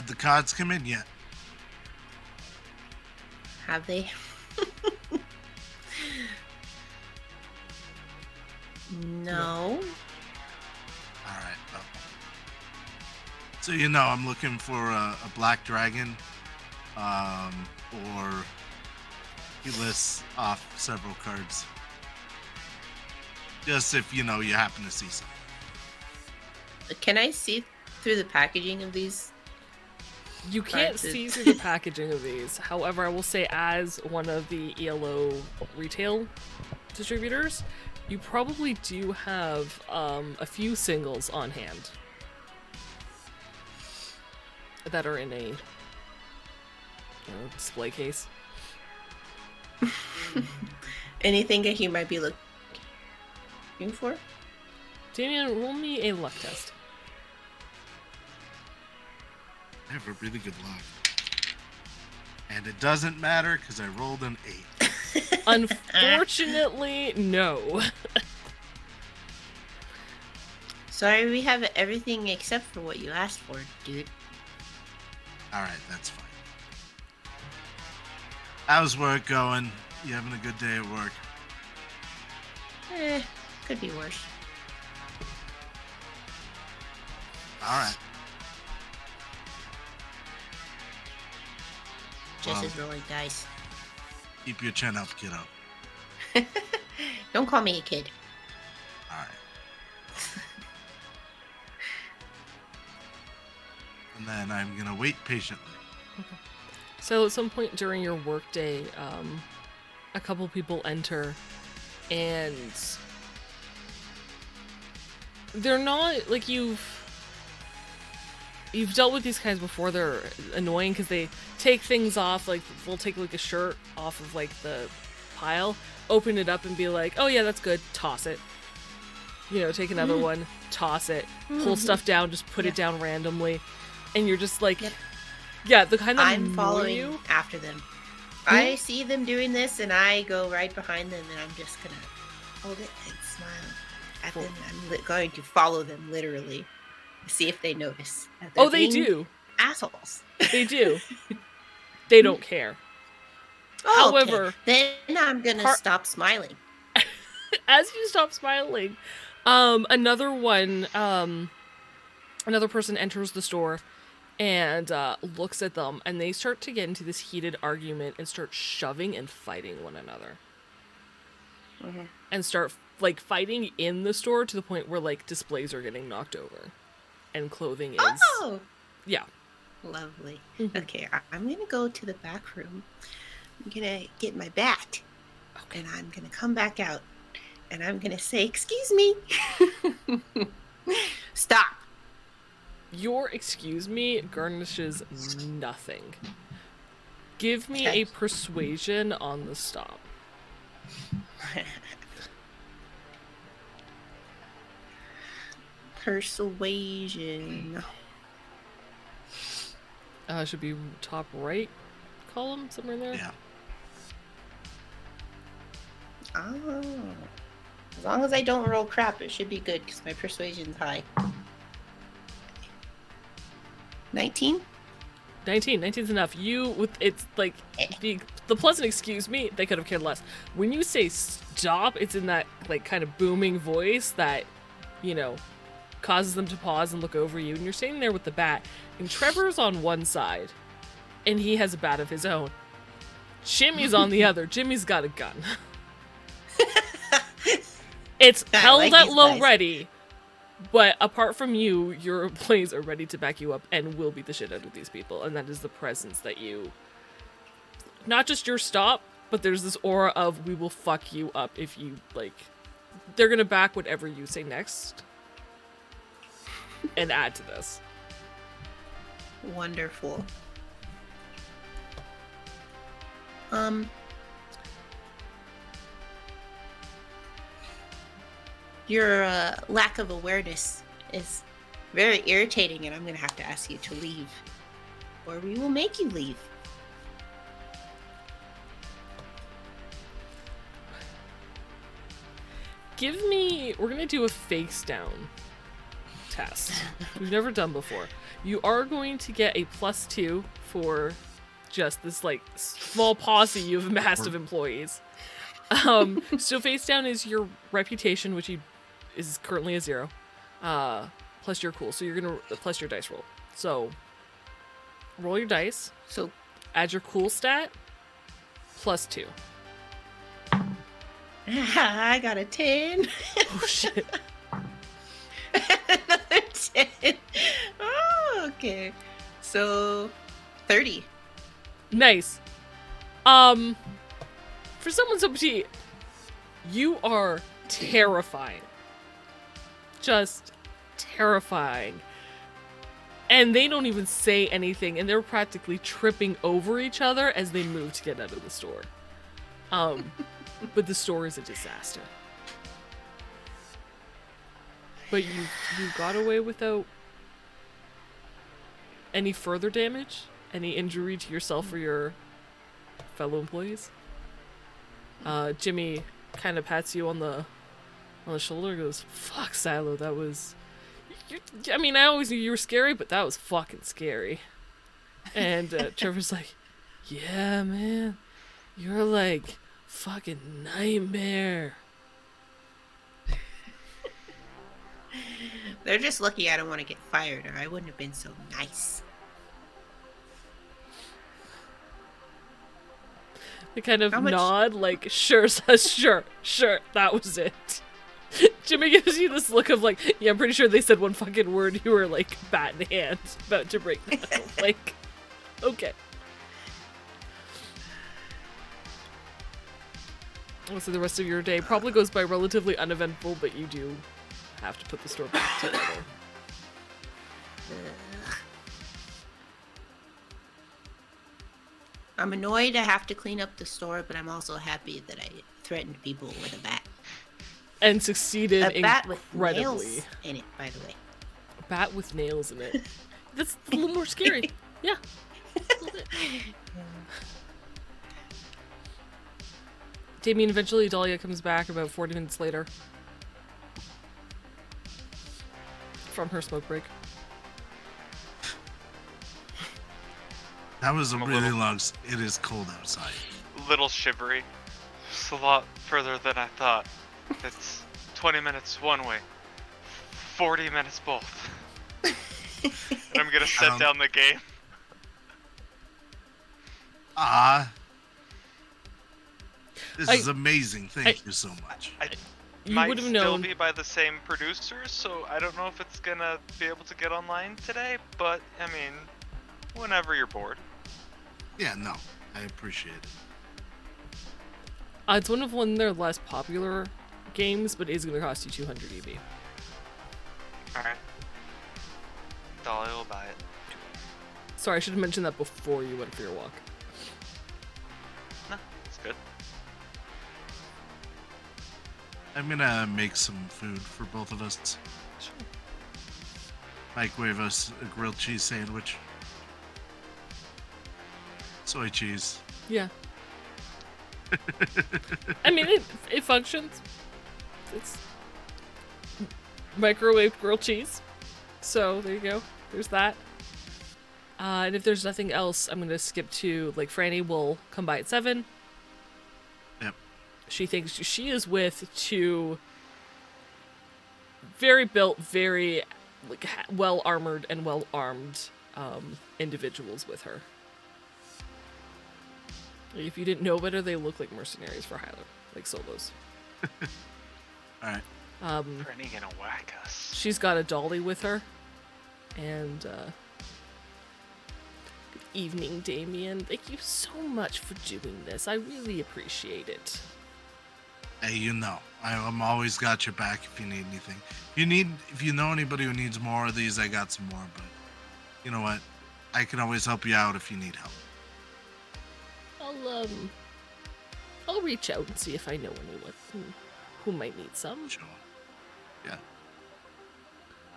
The cards come in yet? Have they? No. Alright. Well. So I'm looking for a black dragon. Or he lists off several cards. Just if you happen to see something. Can I see through the packaging of these? You can't Parts is- see through the packaging of these. However, I will say, as one of the ELO retail distributors, you probably do have a few singles on hand that are in a display case. Anything that he might be looking for? Damien, roll me a luck test. I have a really good luck. And it doesn't matter because I rolled an 8. Unfortunately, no. Sorry, we have everything except for what you asked for, dude. Alright, that's fine. How's work going? You having a good day at work? Could be worse. Alright. Just Well, as rolling dice. keep your chin up, kiddo. Don't call me a kid. Alright. And then I'm gonna wait patiently. So at some point during your workday, a couple people enter, and they're not like you've dealt with these guys before. They're annoying because they take things off. Like they'll take like a shirt off of like the pile, open it up, and be like, "Oh yeah, that's good." Toss it. You know, take another one, toss it, pull stuff down, just put it down randomly, and you're just like, Yep. yeah, the kind that I'm annoy following you. after them. I see them doing this, and I go right behind them, and I'm just gonna hold it and smile at them. I'm going to follow them literally, see if they notice. That they're Oh, they being do. assholes. They do. They don't care. Oh, However, okay. Then I'm gonna stop smiling. as you stop smiling, another person enters the store and looks at them, and they start to get into this heated argument and start shoving and fighting one another. Mhm. And start like fighting in the store to the point where like displays are getting knocked over and clothing is Oh, yeah. lovely. Mhm. Okay, I'm gonna go to the back room. I'm gonna get my bat, and I'm gonna come back out, and I'm gonna say, "Excuse me." Stop. Your excuse me garnishes nothing. Give me Okay. a persuasion on the stop. Persuasion. Should be top right column, somewhere in there. Yeah. Oh. As long as I don't roll crap, it should be good because my persuasion's high. 19? 19. 19's enough. It's like the pleasant excuse me, they could have cared less. When you say stop, it's in that like kind of booming voice that, you know, causes them to pause and look over you. And you're standing there with the bat, and Trevor's on one side, and he has a bat of his own. Jimmy's on the other. Jimmy's got a gun. It's I held like at these low guys. ready, but apart from you, your employees are ready to back you up and will beat the shit out of these people. And that is the presence that you... Not just your stop, but there's this aura of we will fuck you up if you, like... They're gonna back whatever you say next and add to this. Wonderful. Your lack of awareness is very irritating, and I'm going to have to ask you to leave. Or we will make you leave. We're gonna do a face down test. We've never done before. You are going to get a +2 for just this like small posse you've amassed of employees. So face down is your reputation, which is currently a 0, plus your cool. So you're gonna plus your dice roll. So roll your dice, So, add your cool stat, +2. I got a 10. Oh shit. Another 10. Oh, okay. So, 30. Nice. For someone so petite, you are terrifying. Just terrifying. And they don't even say anything, and they're practically tripping over each other as they move to get out of the store. But the store is a disaster. But you got away without any further damage? Any injury to yourself or your fellow employees? Jimmy kind of pats you on the shoulder and goes, "Fuck, Silo, that was... I mean, I always knew you were scary, but that was fucking scary." And Trevor's like, "Yeah, man, you're like fucking nightmare." They're just lucky I don't want to get fired, or I wouldn't have been so nice. They kind of How much- nod, like, sure, sure, that was it. Jimmy gives you this look of like, yeah, I'm pretty sure they said one fucking word. You were like bat in hand, about to break down. Like, okay. So the rest of your day probably goes by relatively uneventful, but you do have to put the store back together. I'm annoyed I have to clean up the store, but I'm also happy that I threatened people with a bat. And succeeded A bat with incredibly. nails in it, by the way. A bat with nails in it. That's a little more scary. Yeah. A little bit. Damien, eventually Dahlia comes back about 40 minutes later. From her smoke break. That was a I'm a really little- long. It is cold outside. Little shivery. It's a lot further than I thought. It's 20 minutes one way, 40 minutes both. And I'm gonna set down the game. This I- is amazing. Thank you so much. You Might would have still known. be by the same producers, so I don't know if it's gonna be able to get online today, but I mean, whenever you're bored. Yeah, no, I appreciate it. It's one of their less popular games, but it is going to cost you 200 EV. Alright. Dahlia will buy it. Sorry, I should have mentioned that before you went for your walk. No, it's good. I'm gonna make some food for both of us. Sure. Microwave us a grilled cheese sandwich. Soy cheese. Yeah. I mean, it functions. It's microwaved grilled cheese. So, there you go. There's that. And if there's nothing else, I'm going to skip to, like, Franny will come by at 7. Yep. She thinks she is with two very built, very like well armored and well armed individuals with her. If you didn't know better, they look like mercenaries for hire, like solos. All right. Brenny gonna whack us. She's got a dolly with her, and good evening, Damien. Thank you so much for doing this. I really appreciate it. Hey, you know, I'm always got your back if you need anything. If you know anybody who needs more of these, I got some more. But you know what? I can always help you out if you need help. I'll reach out and see if I know anyone who might need some. Sure.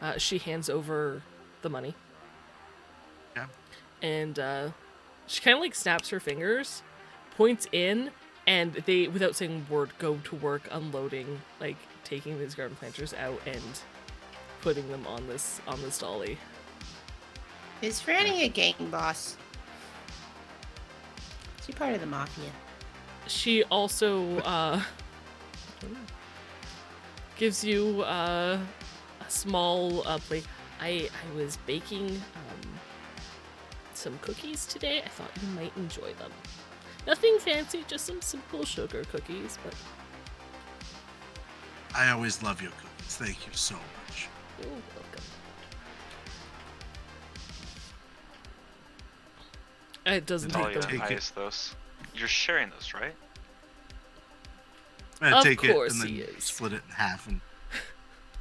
Yeah. She hands over the money. Yeah. And she kind of like snaps her fingers, points in, and they, without saying a word, go to work unloading, like taking these garden planters out and putting them on this dolly. Is Franny a gang boss? Is she part of the mafia? She also gives you a small plate. I was baking some cookies today. I thought you might enjoy them. Nothing fancy, just some simple sugar cookies, but I always love your cookies. Thank you so much. you're welcome. It doesn't take Dahlia them. Take it. eyes those. You're sharing those, right? I'm gonna Of take it course and then he is. split it in half and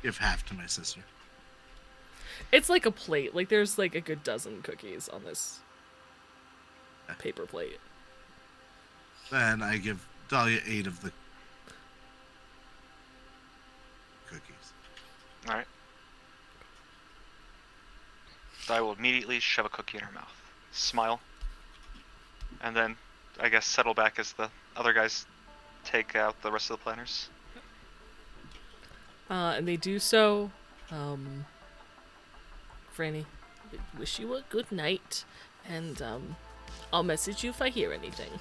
give half to my sister. It's like a plate. Like there's like a good dozen cookies on this paper plate. Then I give Dahlia 8 of the cookies. All right. I will immediately shove a cookie in her mouth, smile, and then I guess settle back as the other guys take out the rest of the planners. And they do so. Franny, I wish you a good night, and I'll message you if I hear anything.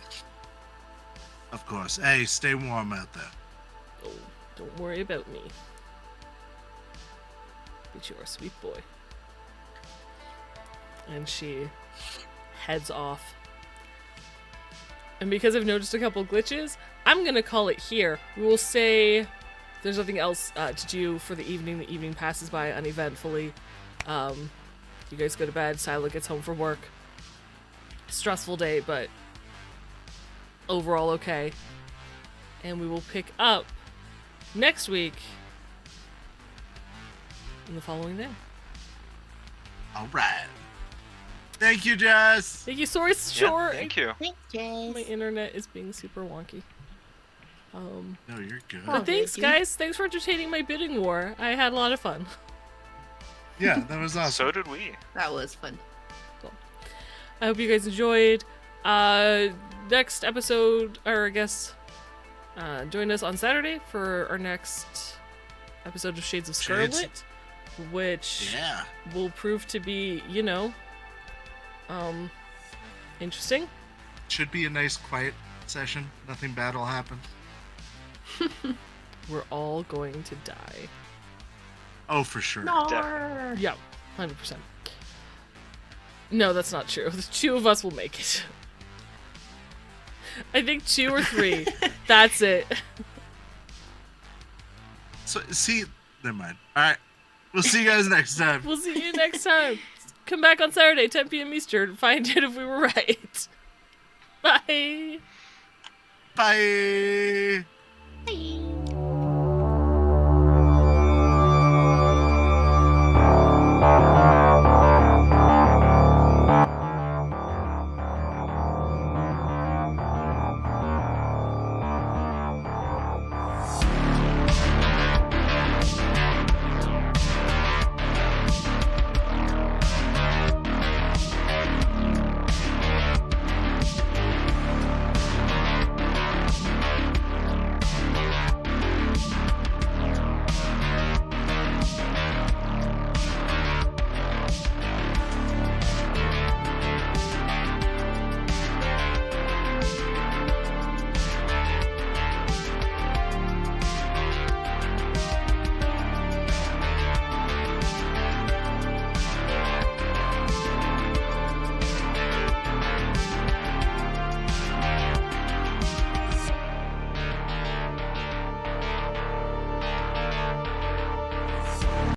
Of course. Hey, stay warm out there. Oh, don't worry about me. But you're a sweet boy. And she heads off. And because I've noticed a couple glitches, I'm gonna call it here. We will say there's nothing else to do for the evening. The evening passes by uneventfully. You guys go to bed. Silo gets home from work. Stressful day, but overall okay. And we will pick up next week and the following day. All right. Thank you, Jess. Thank you. Sorry, it's short. Yeah, thank you. Thanks, Jess. My internet is being super wonky. No, you're good. Oh. But thanks, dude. guys. Thanks for entertaining my bidding war. I had a lot of fun. Yeah, that was awesome. So did we. That was fun. I hope you guys enjoyed. Next episode, or I guess, join us on Saturday for our next episode of Shades of Shades. Scarlet, which Yeah. will prove to be, interesting. Should be a nice, quiet session. Nothing bad will happen. We're all going to die. Oh, for sure. Definitely. Yeah, 100%. No, that's not true. The two of us will make it. I think 2 or 3. That's it. So, see, never mind. All right. We'll see you guys next time. We'll see you next time. Come back on Saturday, 10 p.m. Eastern, and find out if we were right. Bye. Bye.